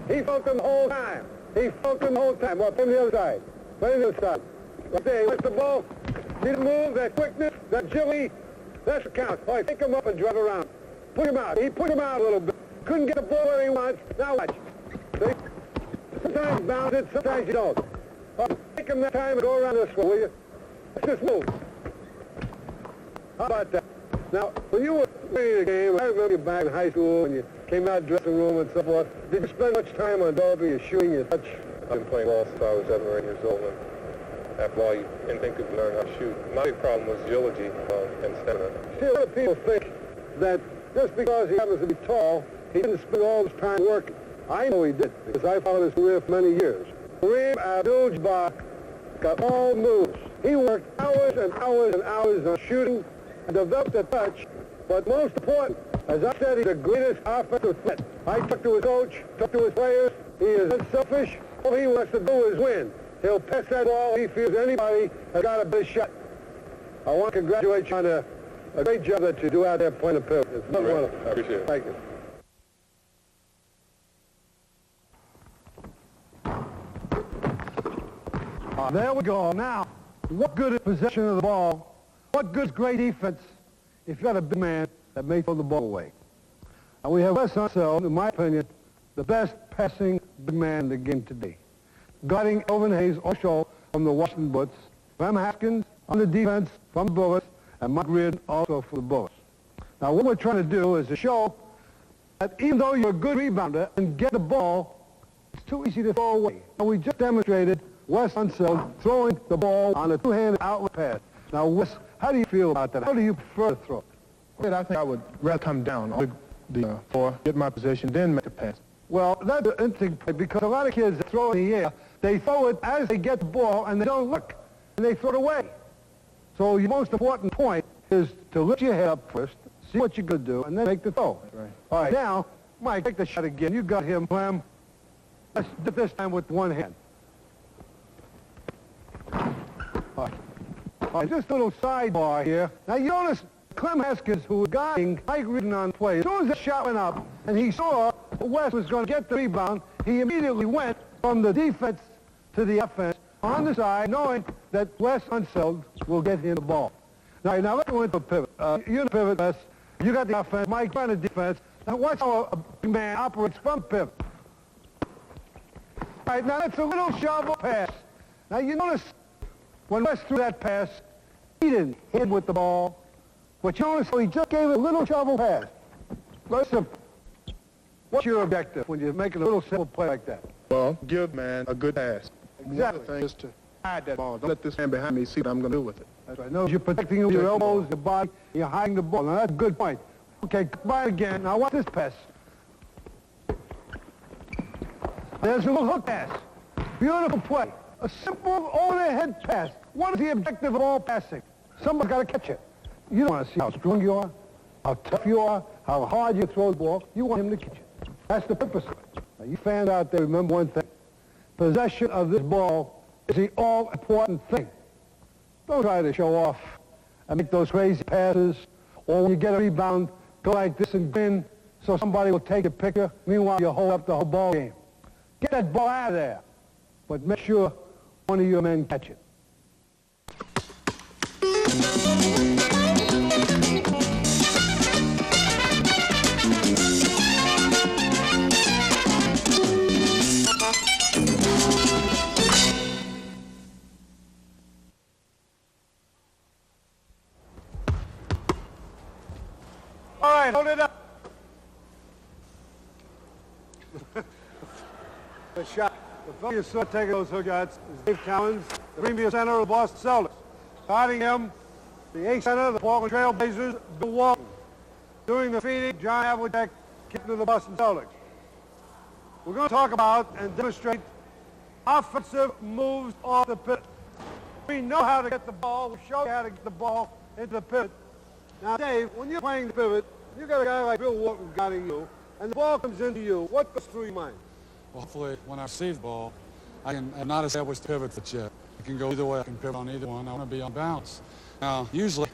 Speaker 1: He felt him the whole time. He felt him the whole time. Well, from the other side. From the other side. Right there, he lets the ball. See the move, that quickness, that agility. That's the count. All right, pick him up and drive around. Put him out. He put him out a little bit. Couldn't get the ball where he wants. Now watch. See? Sometimes bounce it, sometimes you don't. Take him that time and go around this way, will you? Let's just move. How about that? Now, when you were playing the game, I remember you back in high school when you came out of the dressing room and so forth. Did you spend much time on developing your shooting, your touch?
Speaker 11: I've been playing ball since I was 7 or 8 years old, and after all, you instinctively learn how to shoot. My big problem was agility and stamina.
Speaker 1: See, a lot of people think that just because he happens to be tall, he didn't spend all his time working. I know he did, because I followed his career for many years. Kareem Abdul-Jabbar got all moves. He worked hours and hours and hours on shooting and developed a touch. But most important, as I said, he's the greatest offensive threat. I talked to his coach, talked to his players. He is unselfish. All he wants to do is win. He'll pass that ball. He feels anybody has got a better shot. I want to congratulate you on a great job that you do out there playing the pivot. It's wonderful.
Speaker 11: I appreciate it.
Speaker 1: Thank you. There we go. Now, what good is possession of the ball? What good is great defense if you got a big man that may throw the ball away? And we have Wes Unseld, in my opinion, the best passing big man in the game today. Guarding Elvin Hayes also from the Washington Bullets, Clem Haskins on the defense from the Bullets, and Mike Reardon also for the Bullets. Now, what we're trying to do is to show that even though you're a good rebounder and get the ball, it's too easy to throw away. And we just demonstrated Wes Unseld throwing the ball on a two-handed outlet pass. Now, Wes, how do you feel about that? How do you prefer to throw?
Speaker 11: I think I would rather come down on the floor, get my position, then make the pass.
Speaker 1: Well, that's an interesting point because a lot of kids that throw in the air, they throw it as they get the ball and they don't look, and they throw it away. So your most important point is to lift your head up first, see what you're going to do, and then make the throw.
Speaker 11: Right.
Speaker 1: All right, now, Mike, take the shot again. You got him, Clem. Let's do this time with one hand. All right, just a little sidebar here. Now, you notice Clem Haskins, who was guiding Mike Reardon on play, as soon as the shot went up and he saw Wes was going to get the rebound, he immediately went from the defense to the offense on the side, knowing that Wes Unseld will get him the ball. Now let's go into a pivot. You're the pivot, Wes. You got the offense. Mike on the defense. Now watch how a big man operates from pivot. All right, now that's a little shovel pass. Now you notice when Wes threw that pass, he didn't hit with the ball. But you notice he just gave it a little shovel pass. Very simple. What's your objective when you're making a little simple play like that?
Speaker 11: Well, give man a good pass.
Speaker 1: Exactly.
Speaker 11: The other thing is to hide that ball. Don't let this man behind me see what I'm going to do with it.
Speaker 1: That's right. No, you're protecting your elbows, your body, you're hiding the ball. Now, that's a good point. Okay, goodbye again. Now, watch this pass. There's a little hook pass. Beautiful play. A simple over-the-head pass. What is the objective of all passing? Somebody's got to catch it. You don't want to see how strong you are, how tough you are, how hard you throw the ball. You want him to catch it. That's the purpose of it. Now, you fans out there, remember one thing. Possession of this ball is the all-important thing. Don't try to show off and make those crazy passes, or when you get a rebound, go like this and grin so somebody will take a picture. Meanwhile, you hold up the whole ball game. Get that ball out of there, but make sure one of your men catch it. All right, hold it up. The shot. The fellow you saw taking those hook shots is Dave Cowens, the previous center of the Boston Celtics. Guarding him, the eighth center of the Portland Trail Blazers, Bill Walton. Doing the feeding, John Havlicek, captain of the Boston Celtics. we're going to talk about and demonstrate offensive moves off the pivot. We know how to get the ball. We'll show you how to get the ball into the pivot. Now, Dave, when you're playing the pivot, you got a guy like Bill Walton guiding you, and the ball comes into you. What goes through your mind?
Speaker 14: Well, hopefully, when I receive the ball, I have not established the pivot yet. I can go either way. I can pivot on either one. I want to be on balance. Now, usually,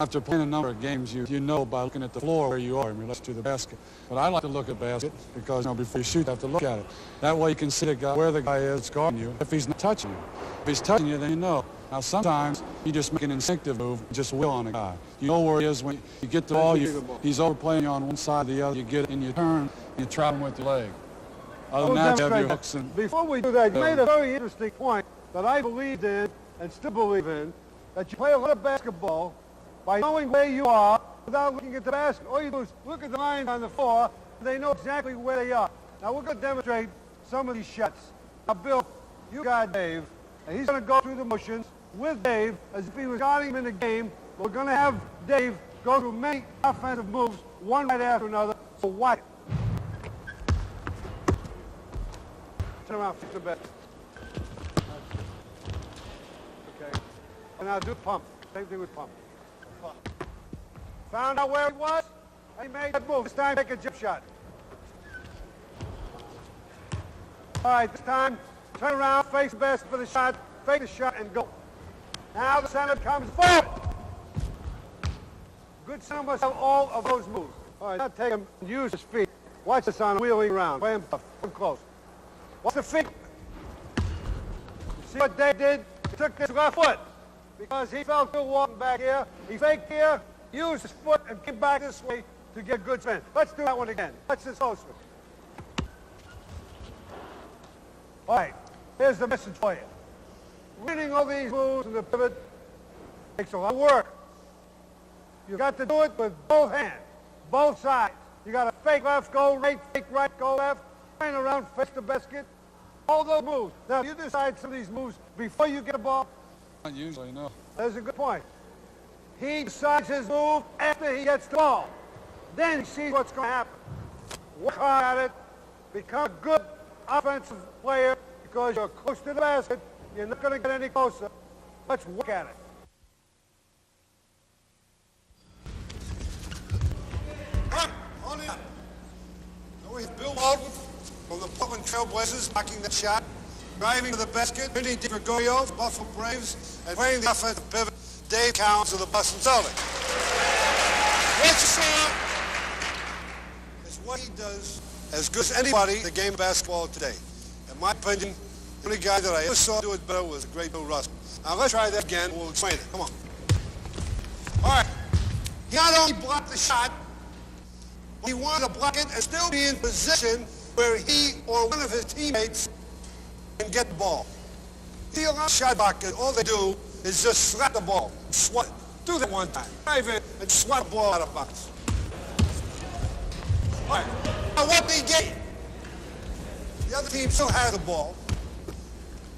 Speaker 14: after playing a number of games, you know by looking at the floor where you are in relation to the basket. But I like to look at the basket because, before you shoot, you have to look at it. That way you can see where the guy is guarding you if he's not touching you. If he's touching you, then you know. Now, sometimes you just make an instinctive move, just will on a guy. You know where he is when you get the ball. He's overplaying you on one side or the other. You get it and you turn, and you trap him with your leg. Other than that, you have your hooks and...
Speaker 1: Before we do that, you made a very interesting point that I believed in and still believe in, that you play a lot of basketball by knowing where you are without looking at the basket. All you do is look at the lines on the floor, and they know exactly where they are. Now, we're going to demonstrate some of these shots. Now, Bill, you got Dave, and he's going to go through the motions with Dave as if he was guarding him in the game. We're going to have Dave go through many offensive moves, one right after another, so watch it. Turn around, fix the bed. Okay. And now do pump. Same thing with pump. Found out where he was, and he made that move. This time, take a jump shot. All right, this time, turn around, face the basket for the shot, fake the shot, and go. Now the center comes forward. Good center must have all of those moves. All right, now take him and use his feet. Watch this on wheeling around. Play him tough. Come close. Watch the feet. You see what Dave did? He took his left foot because he felt Bill Walton back here. He faked here, used his foot, and came back this way to get good spin. Let's do that one again. Watch this closely. All right, here's the message for you. Reading all these moves in the pivot takes a lot of work. You've got to do it with both hands, both sides. You got to fake left, go right, fake right, go left, turn around, face the basket, all those moves. Now, you decide some of these moves before you get the ball.
Speaker 14: Not usually, no.
Speaker 1: That's a good point. He decides his move after he gets the ball. Then he sees what's going to happen. Work hard at it, become a good offensive player because you're close to the basket. You're not going to get any closer. Let's work at it.
Speaker 10: All right, on it up. Now we have Bill Walton from the Portland Trail Blazers blocking that shot, driving to the basket, Vinny DiGregorio, Buffalo Braves, and playing the offensive pivot, Dave Cowens of the Boston Celtics. What you saw is what he does as good as anybody in the game of basketball today. In my opinion, the only guy that I ever saw do it better was the great Bill Russell. Now let's try that again. We'll explain it. Come on. All right. He not only blocked the shot, but he wanted to block it and still be in position where he or one of his teammates can get the ball. See, a lot of shot blockers, all they do is just slap the ball, swat it. Do that one time. Drive in and swat the ball out of bounds. All right. Now what they gain? The other team still has the ball.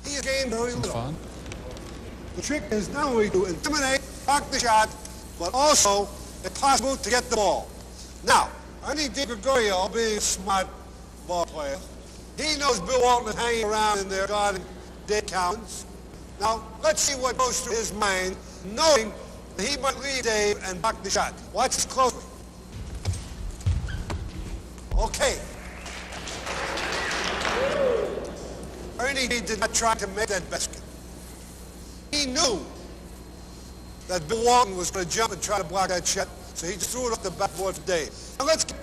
Speaker 10: He has gained very little.
Speaker 14: Fun.
Speaker 10: The trick is not only to intimidate, block the shot, but also, if possible, to get the ball. Now, I think DiGregorio, being a smart ball player, he knows Bill Walton is hanging around in there guarding Dave Cowens. Now, let's see what goes through his mind, knowing that he might lead Dave and block the shot. Watch this closely. Okay. Ernie did not try to make that basket. He knew that Bill Walton was going to jump and try to block that shot, so he just threw it off the backboard for Dave. Now let's get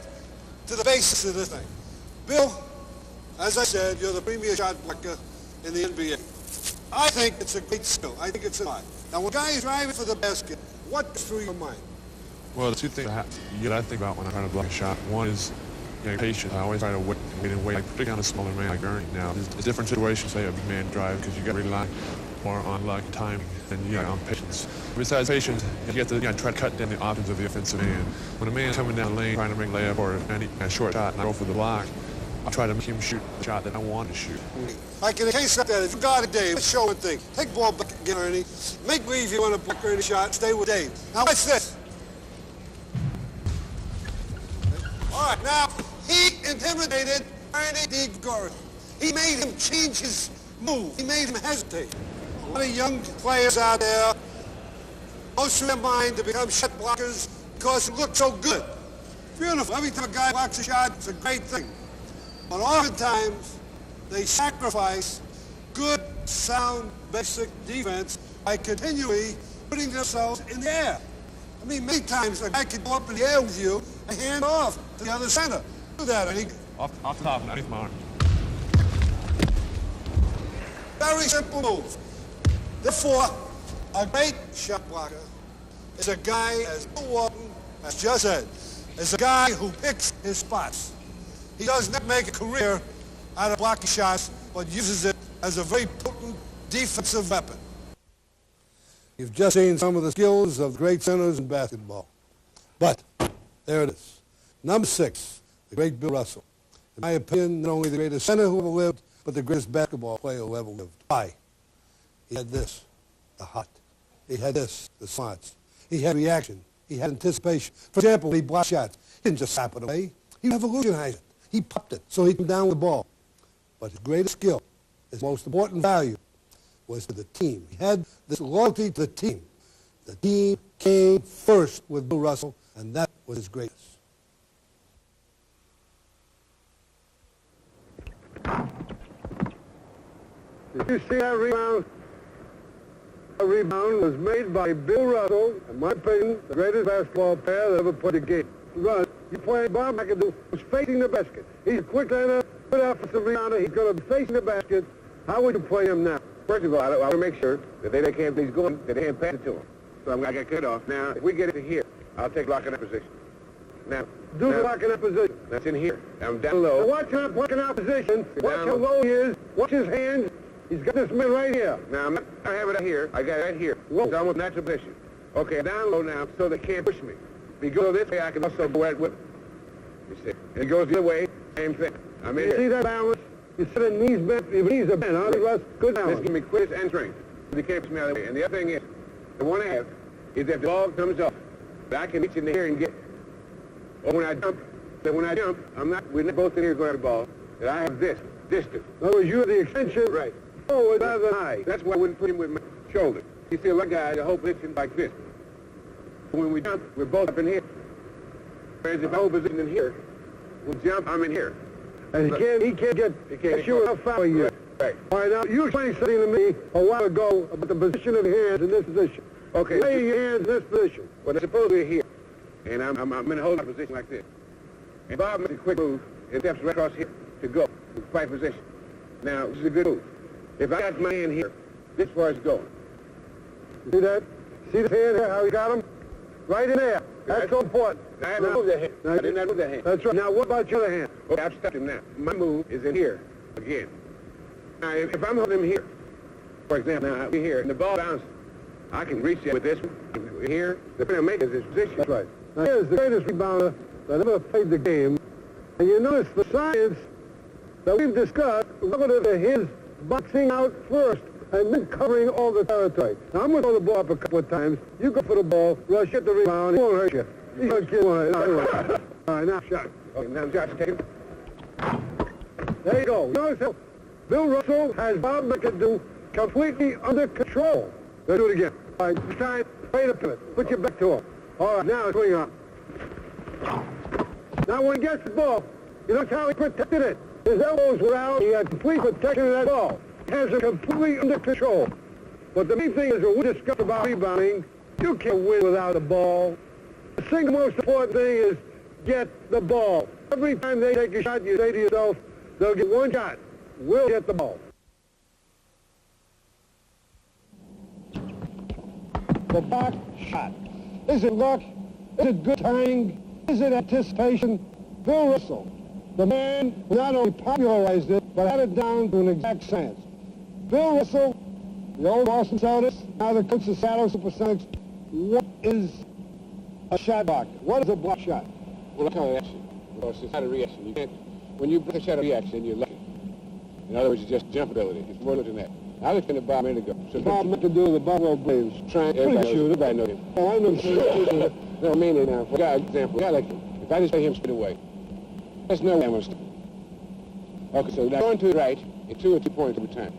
Speaker 10: to the basics of this thing. Bill, as I said, you're the premier shot blocker in the NBA. I think it's a great skill. I think it's a lot. Now when a guy is driving for the basket, what goes through your mind?
Speaker 13: Well, the two things that I think about when I'm trying to block a shot. One is patience. I always try to wait and wait, like particularly on a smaller man like Ernie. Now, there's different situations, say a big man drive, because you got to rely more on luck and timing than on patience. Besides patience, you have to try to cut down the options of the offensive man. When a man's coming down the lane trying to make a layup or a short shot and I go for the block, I'll try to make him shoot the shot that I want to shoot.
Speaker 10: Like in a case like that, if you got a Dave, let's show one thing. Take the ball back again, Ernie. Make believe you want to block Ernie's shot. Stay with Dave. Now, what's this? All right, now, he intimidated Ernie DeGore. He made him change his move. He made him hesitate. A lot of young players out there, most of their mind to become shot blockers because it looks so good. Beautiful. Every time a guy blocks a shot, it's a great thing. But oftentimes, they sacrifice good, sound, basic defense by continually putting themselves in the air. I mean, many times a guy can go up in the air with you and hand off to the other center. Do that, and he...
Speaker 13: Off the top, underneath my arm.
Speaker 10: Very simple move. Therefore, a great shot blocker is a guy, as Bill Walton has just said, is a guy who picks his spots. He does not make a career out of blocking shots, but uses it as a very potent defensive weapon. You've just seen some of the skills of great centers in basketball. But, there it is. Number 6, the great Bill Russell. In my opinion, not only the greatest center who ever lived, but the greatest basketball player who ever lived. Why? He had this, the heart. He had this, the smarts. He had reaction. He had anticipation. For example, when he blocked shots, he didn't just slap it away. He revolutionized it. He popped it so he could down with the ball. But his greatest skill, his most important value, was to the team. He had this loyalty to the team. The team came first with Bill Russell, and that was his greatest. Did you see that rebound? That rebound was made by Bill Russell, in my opinion, the greatest basketball player that ever played a game. Russ, you play Bob McAdoo, was facing the basket. He's a quick laner, good offensive rebounder. He's going to be facing the basket. How would you play him now?
Speaker 15: First of all, I want to make sure that they can't, he's going, that they can't pass it to him. So I got cut off. Now, if we get it to here, I'll take block in that position. Now,
Speaker 10: do the block in that position.
Speaker 15: That's in here. I'm down low.
Speaker 10: Now watch him blocking out position. Watch how low he is. Watch his hands. He's got this man right here.
Speaker 15: Now, I have it right here. I got it right here. Whoa. It's almost natural position. Okay, down low now, so they can't push me. If he goes this way, I can also go right with him. You see? And he goes the other way, same thing. I'm in here.
Speaker 10: See that balance? You sit in knees bent. Your knees are bent, huh? Russ, good balance.
Speaker 15: This gives me quickness and strength. They can't push me out of the way. And the other thing is, the one I have is if the ball comes off, I can reach in here and get it. Or when I jump, we're not both in here going at the ball, that I have this distance.
Speaker 10: In other words, you're the extension.
Speaker 15: Right.
Speaker 10: Oh, rather than high.
Speaker 15: That's why I wouldn't put him with my shoulder. You see a lot of guys, the whole position like this. When we jump, we're both up in here. Whereas if I hold position in here, we'll jump, I'm in here.
Speaker 10: And he can't get sure how far he is.
Speaker 15: Right.
Speaker 10: All right, now, you explained something to me a while ago about the position of your hands in this position.
Speaker 15: Okay.
Speaker 10: Lay your hands in this position.
Speaker 15: Well, they're supposed to be here. And I'm in a hold position like this. And Bob makes a quick move and steps right across here to go, to fight position. Now, this is a good move. If I got my hand here, this is where it's going.
Speaker 10: See that? See the hand here, how he got him? Right in there. That's so important.
Speaker 15: I haven't moved that hand. I did not move that hand.
Speaker 10: That's right. Now, what about your other hand?
Speaker 15: Okay, I've stopped him now. My move is in here again. Now, if I'm holding him here, for example, now, here, and the ball bounces, I can reach it with this one here. The thing I make is this position.
Speaker 10: That's right. Now, here's the greatest rebounder that ever played the game. And you notice the science that we've discussed relative to his boxing out first and then covering all the territory. Now, I'm going to throw the ball up a couple of times. You go for the ball, rush at the rebound. He won't hurt you. He won't kill you. All right, now shot.
Speaker 15: Okay, now shot's taken.
Speaker 10: There you go. Notice how Bill Russell has Bob McAdoo completely under control. Let's do it again. All right, this time, play the pivot. Put your back to him. All right, now swing on. Now, when he gets the ball, you notice how he protected it. His elbows were out. He had complete protection of that ball. Has it completely under control. But the main thing is, when we discuss about rebounding, you can't win without the ball. The single most important thing is get the ball. Every time they take a shot, you say to yourself, they'll get one shot. We'll get the ball. The back shot. Is it luck? Is it good timing? Is it anticipation? Bill Russell, the man who not only popularized it, but had it down to an exact science. Bill Russell, the old Boston Celtics, now the coach of Seattle Supersonics. What is a shot block? What is a block shot?
Speaker 15: Well, it's not a reaction. It's not a reaction. You can't, when you block a shot of reaction, you're lucky. In other words, it's just jump ability. It's more than that. I was going to Bob a minute ago. So
Speaker 10: Bob McAdoo, the Buffalo Braves.
Speaker 15: Everybody knows him.
Speaker 10: Oh, I know him.
Speaker 15: No, I mean it now. For example, a guy like him, if I just play him straight away, there's no way I'm going to stop. Okay, so now going to the right, it's 2 or 3 points every time.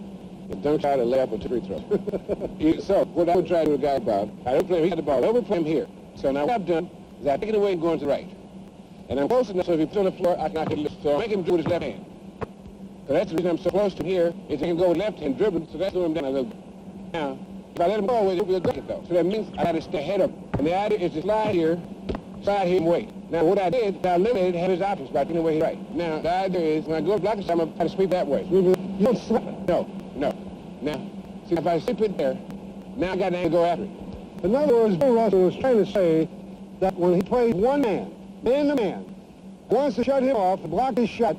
Speaker 15: And don't try to lay up or 2 free throws. So what I would try to do with a guy about, I don't play him, he got the ball, I overplay him here. So now what I've done is I take it away and go to the right. And I'm close enough so if he puts on the floor, I can knock it loose. So I make him do it with his left hand. So that's the reason I'm so close to him here, is he can go with left hand dribbling, so that's slowing him down a little bit. Now, if I let him go away, he'll break it though. So that means I got to stay ahead of him. And the idea is to slide here, and wait. Now what I did, I eliminated half his options by taking away his right. Now the idea is when I go blocking shot, I'm going to try to sweep that way. You don't slip it. No. Now, see if I sweep it there, now I got to go after it.
Speaker 10: In other words, Bill Russell was trying to say that when he plays one man to man, wants to shut him off and block his shot,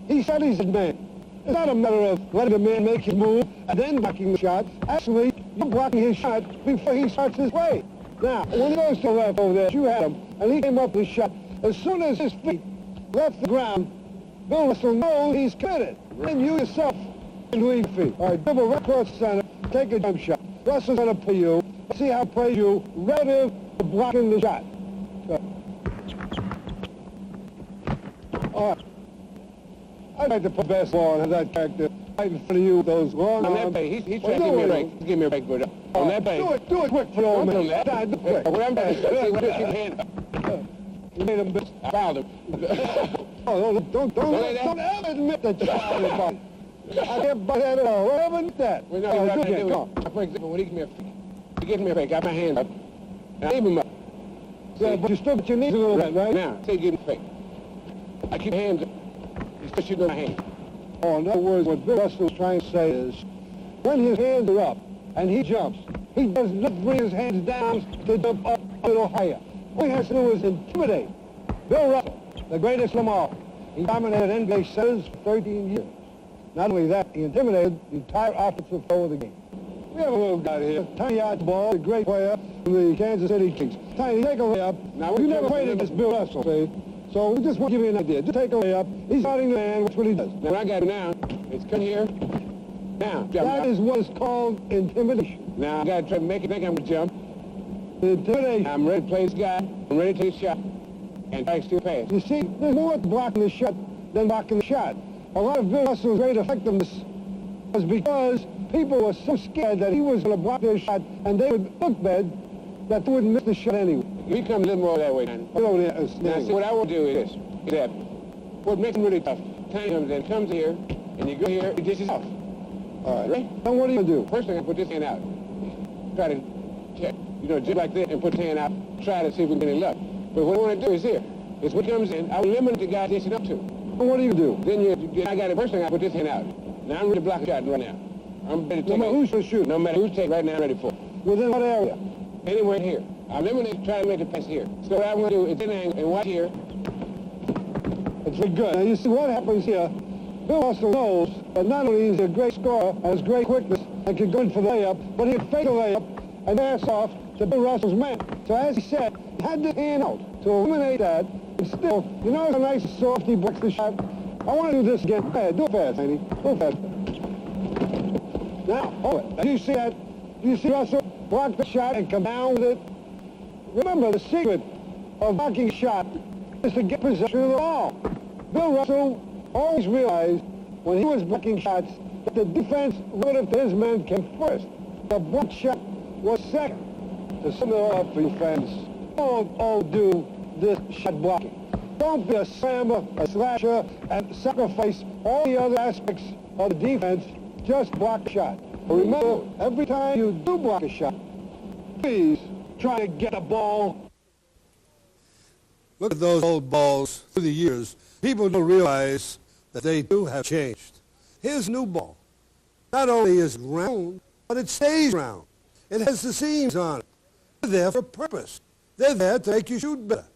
Speaker 10: he studies his man. It's not a matter of letting the man make his move and then blocking the shot. Actually, you're blocking his shot before he starts his play. Now, when he goes to the left over there, you had him, and he came up with his shot. As soon as his feet left the ground, Bill Russell knows he's committed. And you yourself can leave feet. All right, dribble right across the center, take a jump shot. Russell's going to pay you. Let's see how he plays you relative to blocking the shot. All right. I'd like to put basketball on that character right in front of you with those long arms.
Speaker 15: On that play, he's trying to give me a break. He's giving me a break, but on that play.
Speaker 10: Do it quick for the old man. Do it quick.
Speaker 15: What I'm doing, see, what keep your hand up.
Speaker 10: You made him miss.
Speaker 15: I fouled him.
Speaker 10: Don't ever admit that you fouled him. I can't butt that at all. Don't ever admit that.
Speaker 15: Well, no, what I do, for example, when he gives me a break, he gives me a break, got my hand up, and I leave him up.
Speaker 10: Yeah, but you still got your knees a little bit, right?
Speaker 15: Now, say give him a break. I keep my hands up. He's just shooting my hand.
Speaker 10: Oh, in other words, what Bill Russell was trying to say is, when his hands are up and he jumps, he does not bring his hands down to jump up a little higher. All he has to do is intimidate. Bill Russell, the greatest of them all, he dominated NBA centers for 13 years. Not only that, he intimidated the entire offensive flow of the game. We have a little guy here, Tiny Archibald, a great player from the Kansas City Kings. Tiny, take a layup. Now, you never played against Bill Russell, see? So we just want to give you an idea. Just take a layup. He's starting the man. Watch what he does.
Speaker 15: Now, what I got now, it's come here. Now,
Speaker 10: that is what is called intimidation.
Speaker 15: Now, I got to try to make it think I'm going to jump.
Speaker 10: Intimidation.
Speaker 15: I'm ready to play this guy. I'm ready to take a shot. And try to steal pass.
Speaker 10: You see, there's more to blocking the shot than blocking the shot. A lot of Bill Russell's great effectiveness was because people were so scared that he was going to block their shot, and they would look bad that they wouldn't miss the shot anyway.
Speaker 15: We come a little more that way, man. Now, see, what I will do is this, is that what makes him really tough, Tiny comes in, comes here, and you go here, he dishes off.
Speaker 10: All right. Right? Then what do you do?
Speaker 15: First thing, I put this hand out. Try to check, just like this, and put the hand out, try to see if we can get any luck. But what I want to do is here, is what comes in, I will limit the guy dishing up to.
Speaker 10: And what do you do?
Speaker 15: Then I got it, first thing, I put this hand out. Now I'm ready to block a shot right now. I'm ready to take
Speaker 10: no matter who's going to shoot.
Speaker 15: No matter who's taking right now, I'm ready for it.
Speaker 10: Within what area?
Speaker 15: Anywhere here. I'm limited to try to make the pass here. So what I want to do is in angle and watch here.
Speaker 10: It's very good. Now you see what happens here. Bill Russell knows that not only is he a great scorer and has great quickness and can go in for the layup, but he can fake a layup and pass off to Bill Russell's man. So as he said, he had the hand out to eliminate that. And still, you know how nice and soft he blocks the shot? I want to do this again. Go ahead, do it fast, Andy. Do it fast. Now, hold it. Do you see that? Do you see Russell block the shot and come down with it? Remember, the secret of blocking a shot is to get possession of the ball. Bill Russell always realized when he was blocking shots that the defense relative to his men came first. The block shot was second. To sum it all up for you fans, don't all do this shot blocking. Don't be a slammer, a slasher, and sacrifice all the other aspects of the defense. Just block a shot. But remember, every time you do block a shot, please try to get a ball. Look at those old balls through the years. People don't realize that they do have changed. Here's a new ball. Not only is it round, but it stays round. It has the seams on it. They're there for a purpose. They're there to make you shoot better.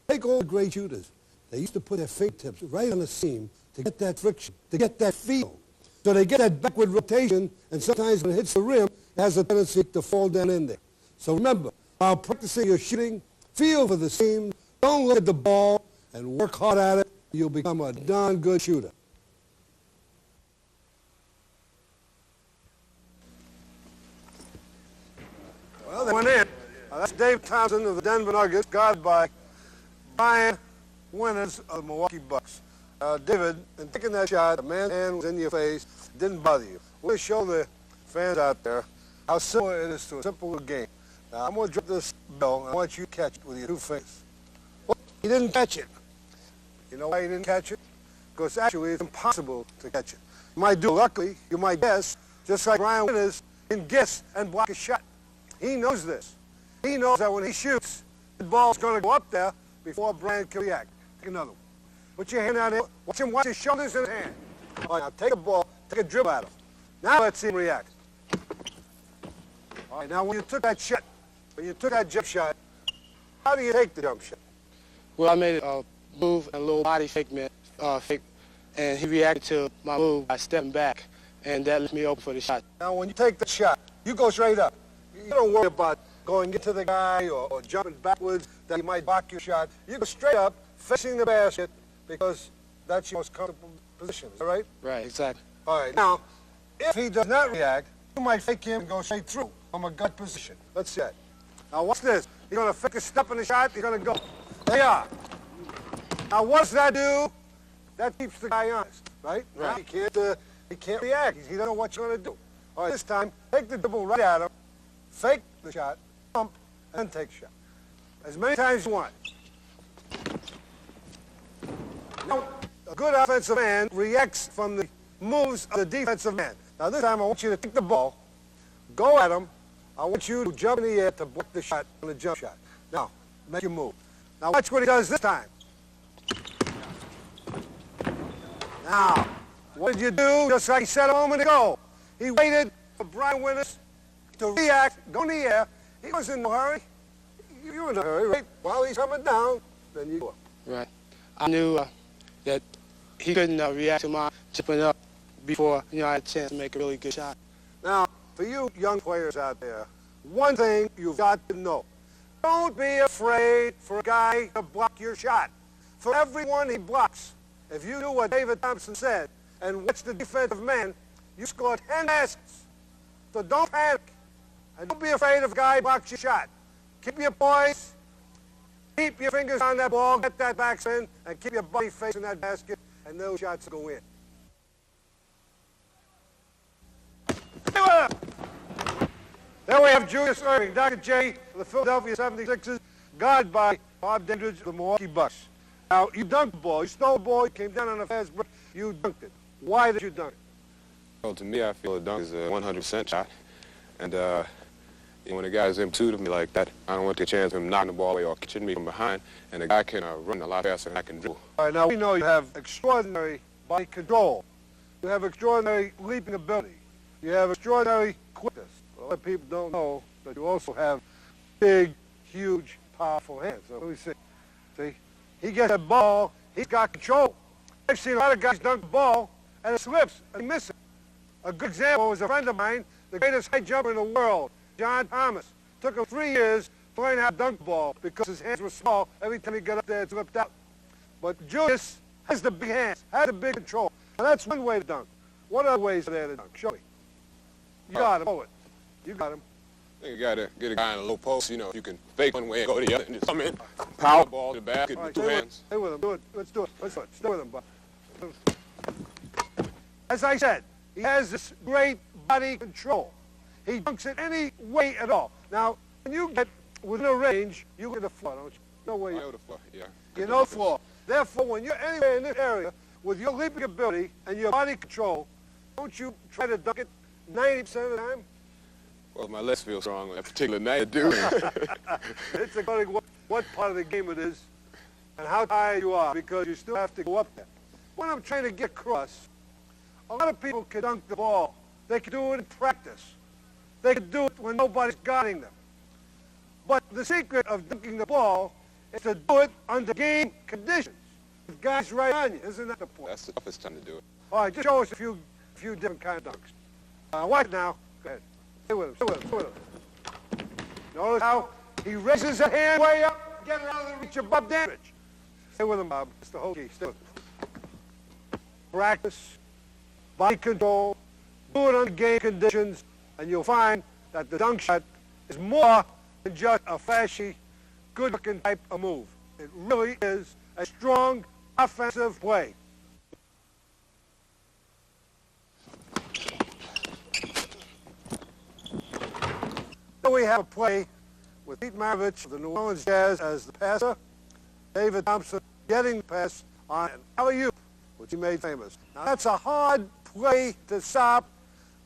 Speaker 10: Take all the great shooters. They used to put their fingertips right on the seam to get that friction, to get that feel. So they get that backward rotation, and sometimes when it hits the rim, it has a tendency to fall down in there. So remember, while practicing your shooting, feel for the seam, don't look at the ball, and work hard at it. You'll become a darn good shooter. Well, they went in. That's Dave Thompson of the Denver Nuggets, guarded by Brian Winters of the Milwaukee Bucks. David, in taking that shot, the man's hand was in your face, didn't bother you. We're going to show the fans out there how similar it is to a simple little game. Now, I'm going to drop this bell, and I want you to catch it with your 2 fingers. Well, he didn't catch it. You know why he didn't catch it? Because actually it's impossible to catch it. You might do, luckily, you might guess, just like Ryan Winters can guess and block a shot. He knows this. He knows that when he shoots, the ball's going to go up there before Brian can react. Take another one. Put your hand out there. Watch him watch his shoulders and his hand. All right, now take a ball, take a dribble at him. Now let's see him react. All right, now when you took that shot, when you took that jump shot, how do you take the jump shot?
Speaker 3: Well, I made a move and a little body fake, and he reacted to my move by stepping back, and that left me open for the shot.
Speaker 10: Now, when you take the shot, you go straight up. You don't worry about going into the guy or jumping backwards that he might block your shot. You go straight up, facing the basket, because that's your most comfortable position. Is that right?
Speaker 3: Right, exactly.
Speaker 10: All right. Now, if he does not react, you might fake him and go straight through from a gut position. Let's see that. Now, watch this. He's going to fake a step in the shot. He's going to go. There you are. Now, what's that do? That keeps the guy honest, right? Right. He can't react. He doesn't know what you're going to do. All right, this time, take the dribble right at him, fake the shot, pump, and then take a shot. As many times as you want. Now, a good offensive man reacts from the moves of the defensive man. Now, this time, I want you to take the ball, go at him. I want you to jump in the air to block the shot on the jump shot. Now, make your move. Now, watch what he does this time. Now, what did you do? Just like he said a moment ago. He waited for Brian Winters to react, go in the air. He wasn't in a hurry. You were in a hurry, right? While he's coming down, then you go up.
Speaker 3: Right. I knew that he couldn't react to my chipping up before I had a chance to make a really good shot.
Speaker 10: Now, for you young players out there, one thing you've got to know. Don't be afraid for a guy to block your shot. For everyone he blocks, if you do what David Thompson said and watch the defensive man, you score 10 baskets. So don't panic. And don't be afraid if a guy blocks your shot. Keep your poise. Keep your fingers on that ball, get that backspin, and keep your body facing that basket, and those shots will go in. There we have Julius Erving, Dr. J, of the Philadelphia 76ers, guarded by Bob Dandridge of the Milwaukee Bucks. Now, you dunked the ball. You stole the ball. You came down on a fast break. You dunked it. Why did you dunk it?
Speaker 7: Well, to me, I feel a dunk is a 100% shot. And when a guy's M2 to me like that, I don't want the chance of him knocking the ball away or catching me from behind. And the guy can run a lot faster than I can dribble.
Speaker 10: All right, now we know you have extraordinary body control. You have extraordinary leaping ability. You have extraordinary quickness. A lot of people don't know that you also have big, huge, powerful hands. So let me see. See? He gets that ball, he's got control. I've seen a lot of guys dunk the ball, and it slips, and he misses it. A good example was a friend of mine, the greatest high jumper in the world, John Thomas. Took him 3 years to learn how to dunk the ball because his hands were small. Every time he got up there, it slipped out. But Julius has the big hands, has the big control. And that's one way to dunk. What other ways are there to dunk? Show me. You got him. Hold it. You got him.
Speaker 7: You got to get a guy in a low post, you can fake one way and go the other and just come in, power ball to the basket with 2 hands.
Speaker 10: Stay with him. Do it. Let's do it. Let's do it. Stay with him, Bob. As I said, he has this great body control. He dunks it any way at all. Now, when you get within a range, you get the floor, don't you? No way.
Speaker 7: I know the floor, yeah.
Speaker 10: You know the floor. Therefore, when you're anywhere in this area with your leaping ability and your body control, don't you try to dunk it 90% of the time?
Speaker 7: Well, my legs feel strong on that particular night, I do.
Speaker 10: It's according to what part of the game it is and how tired you are, because you still have to go up there. What I'm trying to get across, a lot of people can dunk the ball. They can do it in practice. They can do it when nobody's guarding them. But the secret of dunking the ball is to do it under game conditions. With guys right on you. Isn't that the point?
Speaker 7: That's the toughest time to do it.
Speaker 10: All right, just show us a few different kind of dunks. Watch now. Go ahead. Stay with him. Stay with him. Stay with him. Notice how he raises a hand way up, getting out of the reach of Bob Dandridge. Stay with him, Bob. It's the whole key. Stay with him. Practice, body control, do it under game conditions, and you'll find that the dunk shot is more than just a flashy, good-looking type of move. It really is a strong offensive play. Here we have a play with Pete Maravich of the New Orleans Jazz as the passer, David Thompson getting the pass on an alley-oop, which he made famous. Now that's a hard play to stop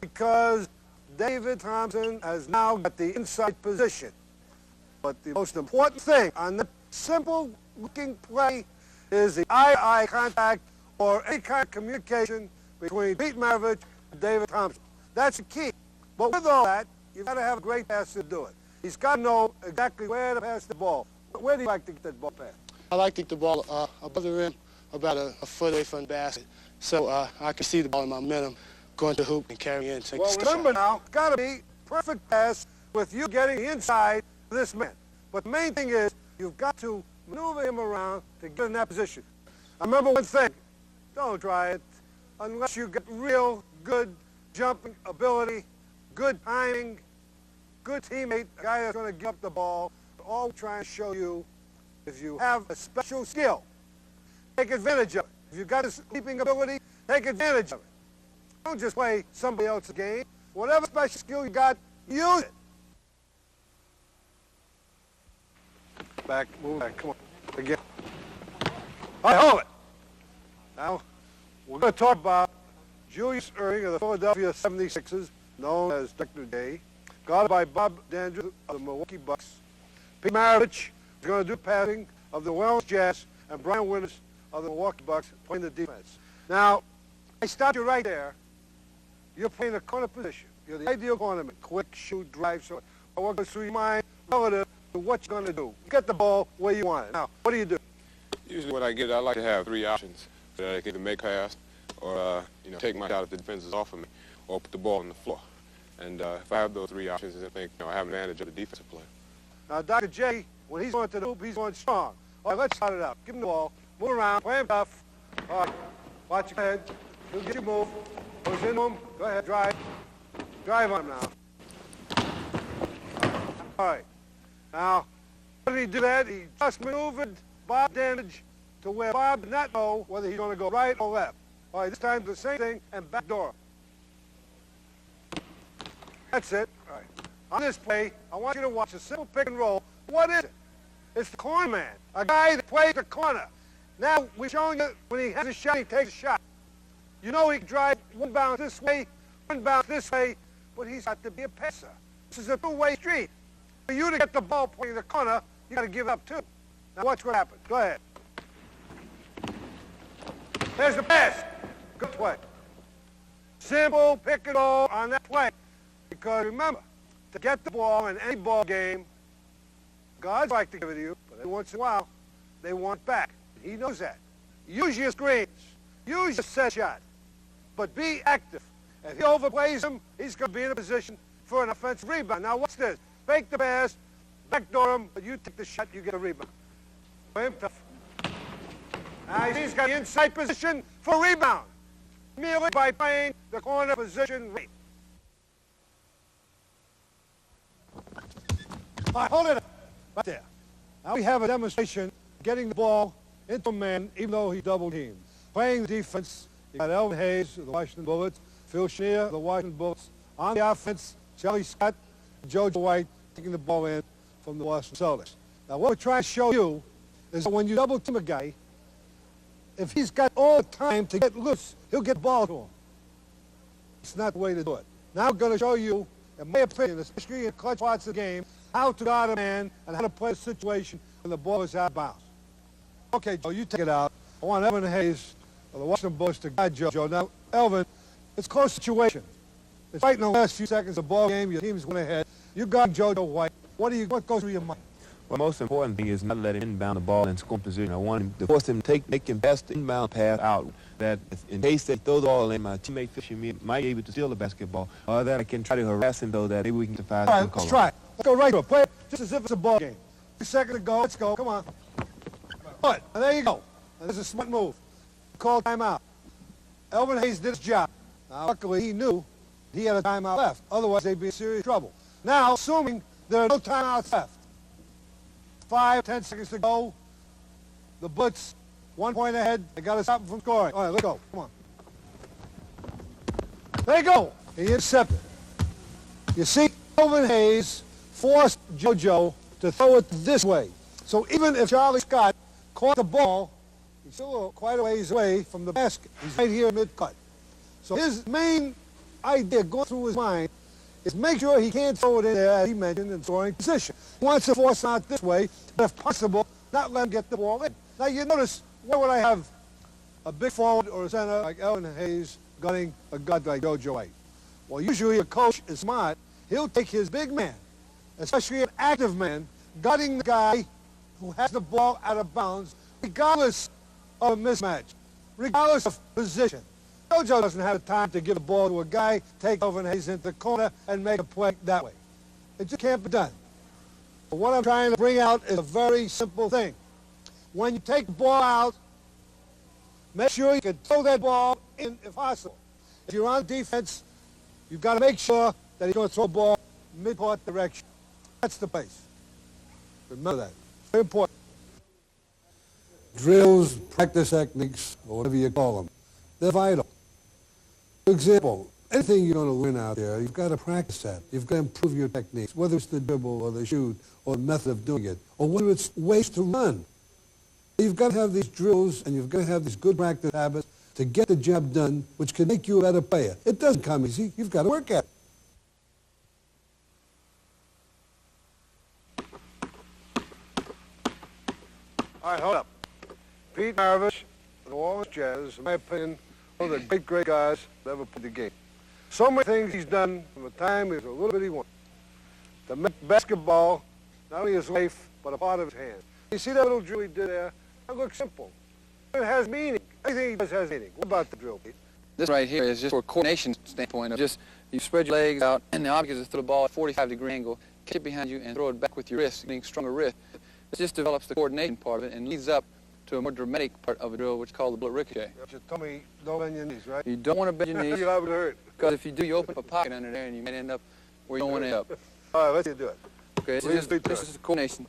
Speaker 10: because David Thompson has now got the inside position. But the most important thing on that simple-looking play is the eye-to-eye contact or any kind of communication between Pete Maravich and David Thompson. That's the key. But with all that, you've got to have a great passer to do it. He's got to know exactly where to pass the ball. Where do you like to get that ball passed?
Speaker 3: I like to get the ball above the rim, about a foot away from the basket, so I can see the ball in my momentum going to the hoop and carrying it in. Take
Speaker 10: Well, remember now, it's got to be perfect pass with you getting the inside of this man. But the main thing is you've got to maneuver him around to get in that position. I remember one thing. Don't try it unless you get real good jumping ability, good timing, good teammate, a guy that's going to give up the ball. All we're trying to show you is you have a special skill. Take advantage of it. If you've got a leaping ability, take advantage of it. Don't just play somebody else's game. Whatever special skill you got, use it. Back, move back, come on. Again. All right, hold it. Now, we're going to talk about Julius Erving of the Philadelphia 76ers, known as Dr. J, guarded by Bob Dandridge of the Milwaukee Bucks. Pete Maravich is going to do passing of the New Orleans Jazz, and Brian Winters of the Milwaukee Bucks playing the defense. Now, I stopped you right there. You're playing a corner position. You're the ideal cornerman. Quick, shoot, drive, so what goes through your mind relative to what you're going to do. You get the ball where you want it. Now, what do you do?
Speaker 16: Usually when I get it, I like to have three options. So that I can either make pass or, take my shot if the defense is off of me or put the ball on the floor. And if I have those three options, I think I have an advantage of the defensive play.
Speaker 10: Now, Dr. J, when he's going to the hoop, he's going strong. All right, let's start it out. Give him the ball. Move around. Play him tough. All right. Watch your head. He'll get you move. Goes into him. Go ahead. Drive. Drive on him now. All right. Now, how did he do that? He just maneuvered Bob Dandridge to where Bob did not know whether he's going to go right or left. All right, this time the same thing and backdoor. That's it. All right. On this play, I want you to watch a simple pick and roll. What is it? It's the corner man, a guy that plays the corner. Now, we're showing you when he has a shot, he takes a shot. You know he can drive one bounce this way, one bounce this way, but he's got to be a passer. This is a two-way street. For you to get the ball playing the corner, you got to give up too. Now watch what happens. Go ahead. There's the pass. Good play. Simple pick and roll on that play. Because remember, to get the ball in any ball game, guards like to give it to you, but every once in a while, they want back. He knows that. Use your screens. Use your set shot. But be active. If he overplays him, he's going to be in a position for an offensive rebound. Now watch this. Fake the pass, backdoor him, but you take the shot, you get a rebound. Play him tough. Now he's got the inside position for rebound. Merely by playing the corner position right. All right, hold it up. Right there. Now we have a demonstration getting the ball into a man, even though he double teamed. Playing the defense, you got Elvin Hayes of the Washington Bullets, Phil Schneer of the Washington Bullets. On the offense, Charlie Scott, Joe White taking the ball in from the Boston Celtics. Now what we're trying to show you is that when you double team a guy, if he's got all the time to get loose, he'll get the ball to him. It's not the way to do it. Now I'm going to show you, in my opinion, especially in clutch parts of the game, how to guard a man and how to play a situation when the ball is out of bounds. Okay, Joe, you take it out. I want Elvin Hayes of the Washington Bullets to guide Joe. Now, Elvin, it's a close situation. It's right in the last few seconds of the ball game. Your team's going ahead. You guard Joe White. What goes through your mind?
Speaker 7: Well, the most important thing is not let him inbound the ball in scoring position. I want him to force him to make him pass the inbound pass out. That in case they throw the ball in, my teammate fishing me might be able to steal the basketball. Or that I can try to harass him, though, that maybe we can defy the
Speaker 10: All right, let's try it. Let's go right to it. Play it just as if it's a ball game. 2 seconds to go. Let's go. Come on. All right, there you go. And this is a smart move. Call timeout. Elvin Hayes did his job. Now, luckily, he knew he had a timeout left. Otherwise, they'd be in serious trouble. Now, assuming there are no timeouts left, 5, 10 seconds to go. The Bullets, 1 point ahead. They got to stop him from scoring. All right, let's go. Come on. There you go. He intercepted. You see, Elvin Hayes forced JoJo to throw it this way. So even if Charlie Scott caught the ball, he's still quite a ways away from the basket. He's right here mid-cut. So his main idea going through his mind is make sure he can't throw it in there, as he mentioned, in scoring position. He wants to force out this way, but if possible, not let him get the ball in. Now you notice, why would I have a big forward or a center like Ellen Hayes gunning a guard like JoJo White? Well, usually a coach is smart. He'll take his big man, especially an active man, guarding the guy who has the ball out of bounds, regardless of a mismatch, regardless of position. JoJo doesn't have the time to give the ball to a guy, take over and Hayes into the corner and make a play that way. It just can't be done. But what I'm trying to bring out is a very simple thing. When you take the ball out, make sure you can throw that ball in if possible. If you're on defense, you've got to make sure that you're going to throw the ball mid-court direction. That's the place. Remember that. It's very important. Drills, practice techniques, or whatever you call them, they're vital. For example, anything you're going to learn out there, you've got to practice that. You've got to improve your techniques, whether it's the dribble or the shoot or the method of doing it, or whether it's ways to run. You've got to have these drills and you've got to have these good practice habits to get the job done, which can make you a better player. It doesn't come easy. You've got to work at it. All right, hold up. Pete Maravich, the New Orleans Jazz, in my opinion, one of the great guys that ever played the game. So many things he's done from the time he was a little bitty one to make basketball not only his life, but a part of his hand. You see that little drill he did there? That looks simple. It has meaning. Everything he does has meaning. What about the drill, Pete?
Speaker 5: This right here is just for a coordination standpoint of just, you spread your legs out, and the object is to throw the ball at a 45-degree angle, catch it behind you, and throw it back with your wrist, getting stronger wrist. It just develops the coordination part of it and leads up to a more dramatic part of a drill, which is called the bullet ricochet.
Speaker 10: You told me don't bend your knees, right?
Speaker 5: You don't want to bend your knees.
Speaker 10: You're liable to hurt.
Speaker 5: Because if you do, you open up a pocket under there, and you might end up where you don't want to end up.
Speaker 10: All right, let's do it.
Speaker 5: Okay, this is coordination.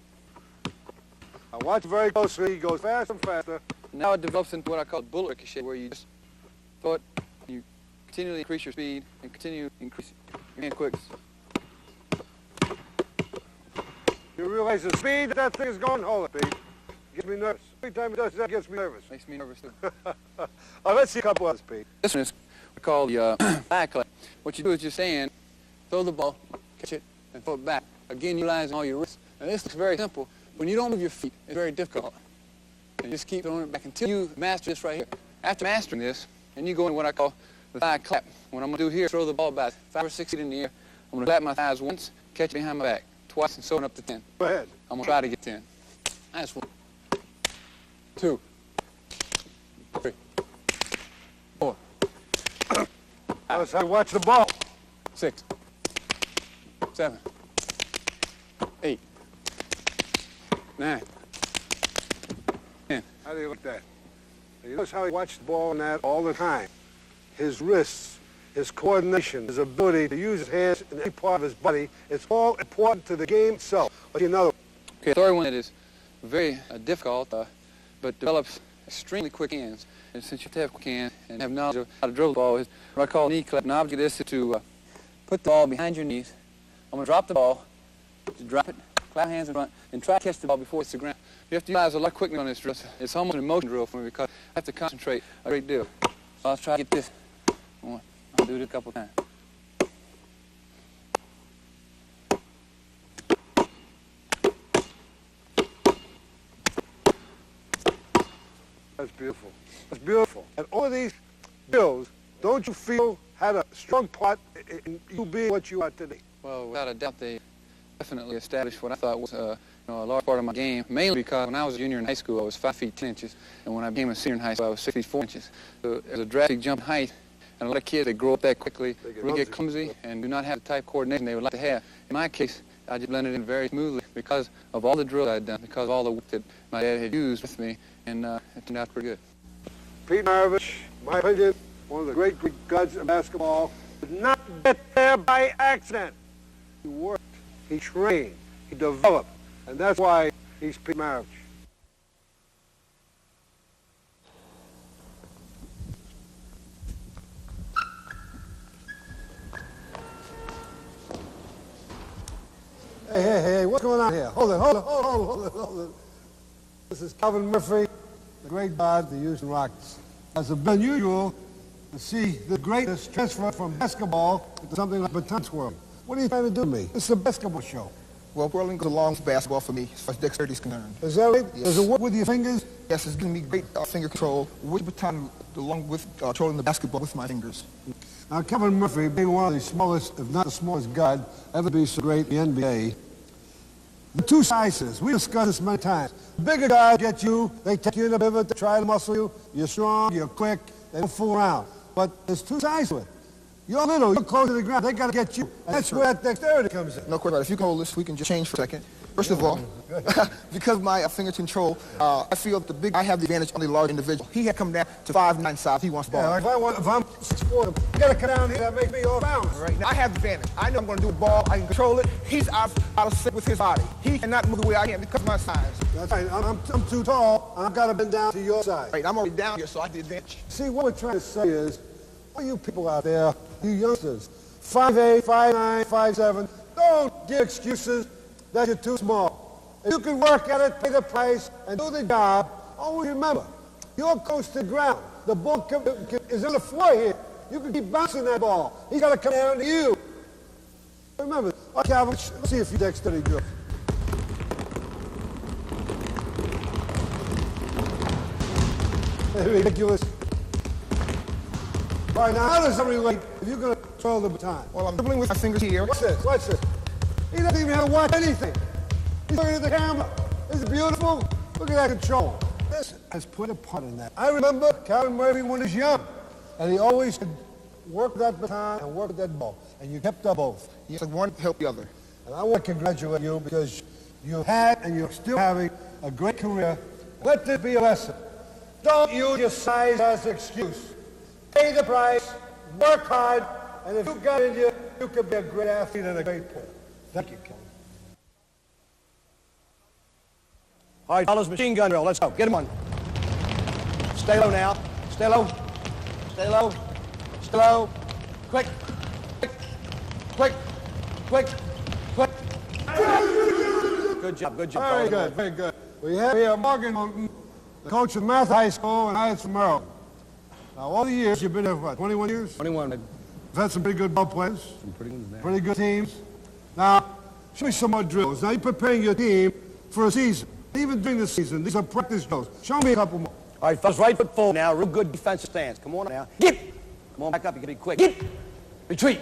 Speaker 10: Now watch very closely. He goes faster and faster.
Speaker 5: Now it develops into what I call bullet ricochet, where you just throw it, and you continually increase your speed, and continue to increase your hand quicks.
Speaker 10: You realize the speed that thing is going? Hold it, Pete. Gets me nervous. Every time he does that, gets me nervous.
Speaker 5: Makes me nervous, too.
Speaker 10: Let's see a couple others, Pete.
Speaker 5: This one is called the back clap. What you do is just stand, throw the ball, catch it, and throw it back. Again, utilizing all your wrists. And this looks very simple. When you don't move your feet, it's very difficult. And just keep throwing it back until you master this right here. After mastering this, and you go in what I call the thigh clap. What I'm going to do here is throw the ball about 5 or 6 feet in the air. I'm going to clap my thighs once, catch it behind my back, twice, and so on up to 10.
Speaker 10: Go ahead.
Speaker 5: I'm going to try to get 10. That's 1, 2, 3, 4.
Speaker 10: That's how you watch the ball.
Speaker 5: 6, 7, 8, 9, 10.
Speaker 10: How do you look at that? You notice how he watched the ball in that all the time. His wrists, his coordination, his ability to use his hands in any part of his body, it's all important to the game itself. But you know.
Speaker 5: Okay, the third one that is very difficult, but develops extremely quick hands. And since you have to have quick hands and have knowledge of how to drill the ball, is what I call knee clap. An object of this is to put the ball behind your knees. I'm going to drop the ball, just drop it, clap hands in front, and try to catch the ball before it's the ground. You have to utilize a lot of quickness on this drill. It's almost an emotion drill for me because I have to concentrate a great deal. So I'll try to get this. I'll do it a couple times.
Speaker 10: That's beautiful. That's beautiful. And all of these drills, don't you feel had a strong part in you being what you are today?
Speaker 5: Well, without a doubt, they definitely established what I thought was a large part of my game, mainly because when I was a junior in high school, I was 5 feet 10 inches, and when I became a senior in high school, I was 6 feet 4 inches. So there's a drastic jump in height, and a lot of kids, they grow up that quickly, really get clumsy, and do not have the type of coordination they would like to have. In my case, I just blended in very smoothly because of all the drills I'd done, because of all the work that my dad had used with me, and it turned out pretty good.
Speaker 10: Pete Maravich, in my opinion, one of the great Greek gods of basketball, did not get there by accident. He worked, he trained, he developed, and that's why he's Pete Maravich. Hey, what's going on here? Hold it. This is Calvin Murphy, the great guard of the Houston Rockets. It's unusual to see the greatest transfer from basketball to something like baton twirling. What are you trying to do to me? This is a basketball show.
Speaker 17: Well, whirling goes along with basketball for me, as far as dexterity is concerned.
Speaker 10: Is that right?
Speaker 17: Yes.
Speaker 10: Does it work with your fingers?
Speaker 17: Yes, it's giving me great finger control with baton, along with controlling the basketball with my fingers.
Speaker 10: Now, Kevin Murphy, being one of the smallest, if not the smallest guard ever to be so great in the NBA, the two sizes, we discussed this many times. The bigger guys get you, they take you in the pivot, they try to muscle you, you're strong, you're quick, they don't fool around. But there's two sides to it. You're little, you're close to the ground, they got to get you. And that's where that dexterity comes in.
Speaker 17: No question about it. If you can hold this, we can just change for a second. First of all, because of my finger control, I feel that I have the advantage on the large individual. He had come down to 5'9" size. He wants the ball.
Speaker 10: Yeah, if I'm 6'4", you got to come down here, that makes me off balance.
Speaker 17: Right. Now, I have the advantage. I know I'm going to do a ball. I can control it. He's out of sync with his body. He cannot move the way I can because of my size.
Speaker 10: That's right. I'm too tall, and I've got to bend down to your side.
Speaker 17: Right. I'm already down here, so I have the advantage.
Speaker 10: See, what we're trying to say is, all you people out there, you youngsters, 5'8", 5'9", 5'7", don't give excuses that you're too small. If you can work at it, pay the price, and do the job, always remember, you're close to the ground. The ball is on the floor here. You can keep bouncing that ball. He's got to come down to you. Remember, Calvin, let's see if you dexterity drills. Ridiculous. All right, now how does somebody relate if you're going to control the baton?
Speaker 17: Well, I'm dribbling with my fingers here.
Speaker 10: Watch this, watch this. He doesn't even have to watch anything. He's looking at the camera. Isn't it beautiful? Look at that control. This has put a part in that. I remember Calvin Murphy when he was young, and he always could work that baton and work that ball, and you kept up both.
Speaker 17: Yes, one helped the other.
Speaker 10: And I want to congratulate you because you had and you're still having a great career. Let this be a lesson. Don't use your size as an excuse. Pay the price, work hard, and if you got in you, you could be a great athlete and a great player. Thank you, Kelly.
Speaker 18: All right, fellas, machine gun drill. Let's go. Get him on. Stay low now. Stay low. Stay low. Stay low. Quick. Quick. Quick. Quick. Quick. Good job. Good job.
Speaker 10: Very good. Very good. We have here Morgan Mountain, the coach of Math High School, and I from Maryland. Now, all the years you've been there, what, 21 years?
Speaker 18: 21.
Speaker 10: You've had some pretty good ball players.
Speaker 18: Some pretty good men.
Speaker 10: Pretty good teams. Now, show me some more drills. Now, you're preparing your team for a season. Even during the season, these are practice drills. Show me a couple more.
Speaker 18: All right, fellas, right foot forward now. Real good defensive stance. Come on now. Get. Come on, back up. You gotta be quick. Get. Retreat.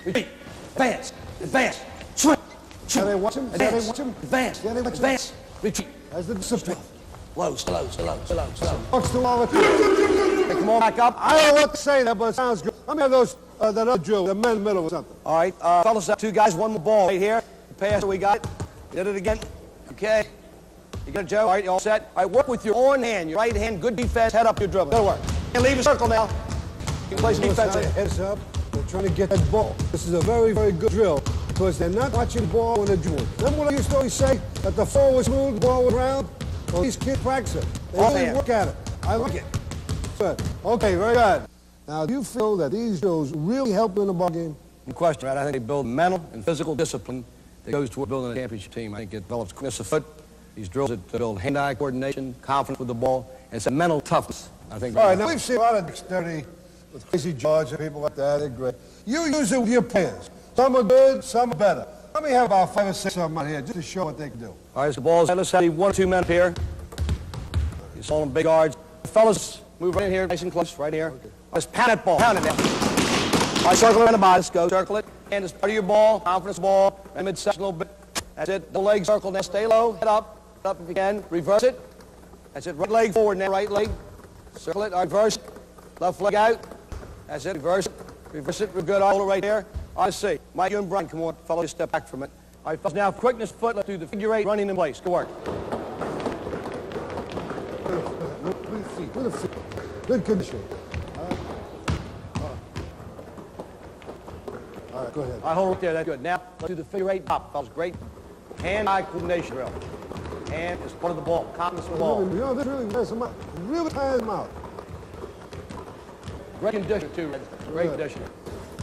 Speaker 18: Retreat. Advance. Advance. Swing.
Speaker 10: Can they watch him?
Speaker 18: Advance.
Speaker 10: Watch him?
Speaker 18: Advance.
Speaker 10: Yeah, they watch him.
Speaker 18: Advance. Retreat.
Speaker 10: As the discipline.
Speaker 18: Slow, slow, slow, slow, slow.
Speaker 10: Watch the wall. Hey,
Speaker 18: come on, back up.
Speaker 10: I don't know what to say there, but it sounds good. Let me have those, that other drill, the men in the middle or something.
Speaker 18: All right, fellas, two guys, one more ball right here. The pass, we got it. Did it again. Okay. You got it, Joe? All right, you all set? All right, work with your on hand, your right hand, good defense, head up your dribble. That'll work. And leave a circle now. You can play some defense.
Speaker 10: Heads up. They're trying to get that ball. This is a very, very good drill because they're not watching the ball when they're dribbling. Remember what I used to always say? That the floor was smooth, the ball was round? Well, these kids practice it. They really work at it. I like it. Good. Okay, very good. Now, do you feel that these drills really help in the ball game?
Speaker 18: No question, right? I think they build mental and physical discipline that goes toward building a championship team. I think it develops quickness of foot. These drills that build hand-eye coordination, confidence with the ball, and it's a mental toughness. I think.
Speaker 10: All right, now we've seen a lot of dexterity with Crazy George and people like that. They're great. You use it with your players. Some are good, some are better. Let me have about 5 or 6 of them out here just to show what they can do.
Speaker 18: All right, so the ball's let's have 1 or 2 men up here. You saw them big guards. Fellas, move right in here, nice and close, right here. Okay. Let's pound that ball. Pound it now. All right, circle it around the body. Let's go. Circle it. And it's part of your ball, confidence ball, and midsection a little bit. That's it. The leg circle now. Stay low. Head up. Head up if you can. Reverse it. That's it. Right leg forward now. Right leg. Circle it. All right, reverse it. Left leg out. That's it. Reverse it. Reverse it. We're good. Hold it right there. All right, let's see. Mike, you and Brian, come on. Fellow, just step back from it. All right, fellas, now quickness foot. Let's do the figure 8 running in place. Good work.
Speaker 10: With the feet. Good condition. All right, go ahead.
Speaker 18: All right, hold it right there. That's good. Now, let's do the figure 8 pop. Fellas, great. Hand-eye coordination drill. Hand is part of the ball. Confidence in the ball.
Speaker 10: You know, this really wears them out. Really tires them out.
Speaker 18: Great condition, too, Red. Great condition.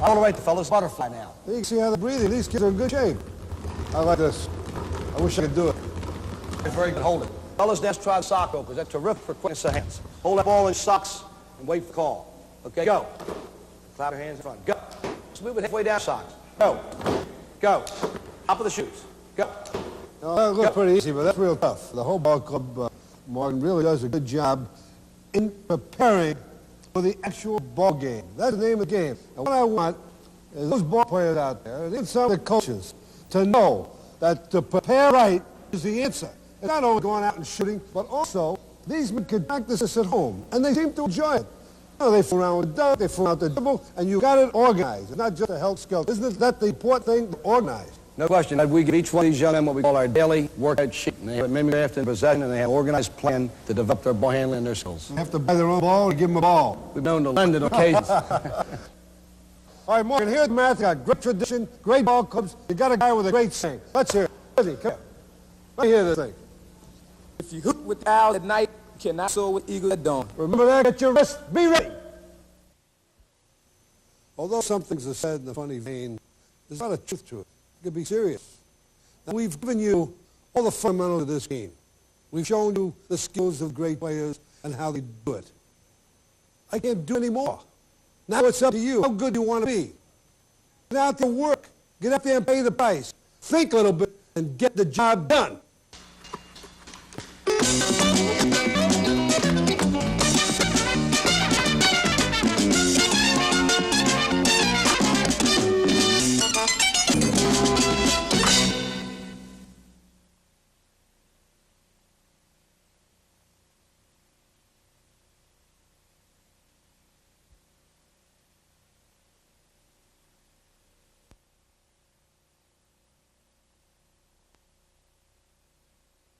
Speaker 18: All right, the fellas. Butterfly now.
Speaker 10: You can see how they're breathing. These kids are in good shape. I like this. I wish I could do it.
Speaker 18: Very good. Hold it. Fellas, let's try the sock openers. That's terrific for quickness of hands. Hold that ball in socks and wait for the call. Okay, go. Clap your hands in front. Go. Let's move it halfway down socks. Go. Go. Top of the shoes. Go.
Speaker 10: Now, that looks pretty easy, but that's real tough. The whole ball club, Morgan, really does a good job in preparing for the actual ball game. That's the name of the game. And what I want is those ball players out there, and even some of the coaches, to know that to prepare right is the answer. It's not only going out and shooting, but also these men can practice this at home, and they seem to enjoy it. You know, they fool around with dunk, they fool out the dribble, and you got it organized. It's not just a health skill. Isn't that the important thing, organized?
Speaker 18: No question. We give each one of these young men what we call our daily workout sheet. And they have it mimeographed in possession, and they have an organized plan to develop their ball handling and their skills.
Speaker 10: They have to buy their own ball and give them a ball.
Speaker 18: We've known to lend it on occasions.
Speaker 10: All right, Morgan, here's math. You got great tradition, great ball clubs. You got a guy with a great saying. Let's hear it. Come here. Let me hear this thing.
Speaker 19: If you hoot with owl at night, you cannot soar with eagle at dawn.
Speaker 10: Remember that, get your wrist, be ready. Although some things are said in a funny vein, there's a lot of truth to it. You can be serious. Now, we've given you all the fundamentals of this game. We've shown you the skills of great players and how they do it. I can't do any more. Now it's up to you. How good do you want to be? Get out there and work. Get out there and pay the price. Think a little bit and get the job done.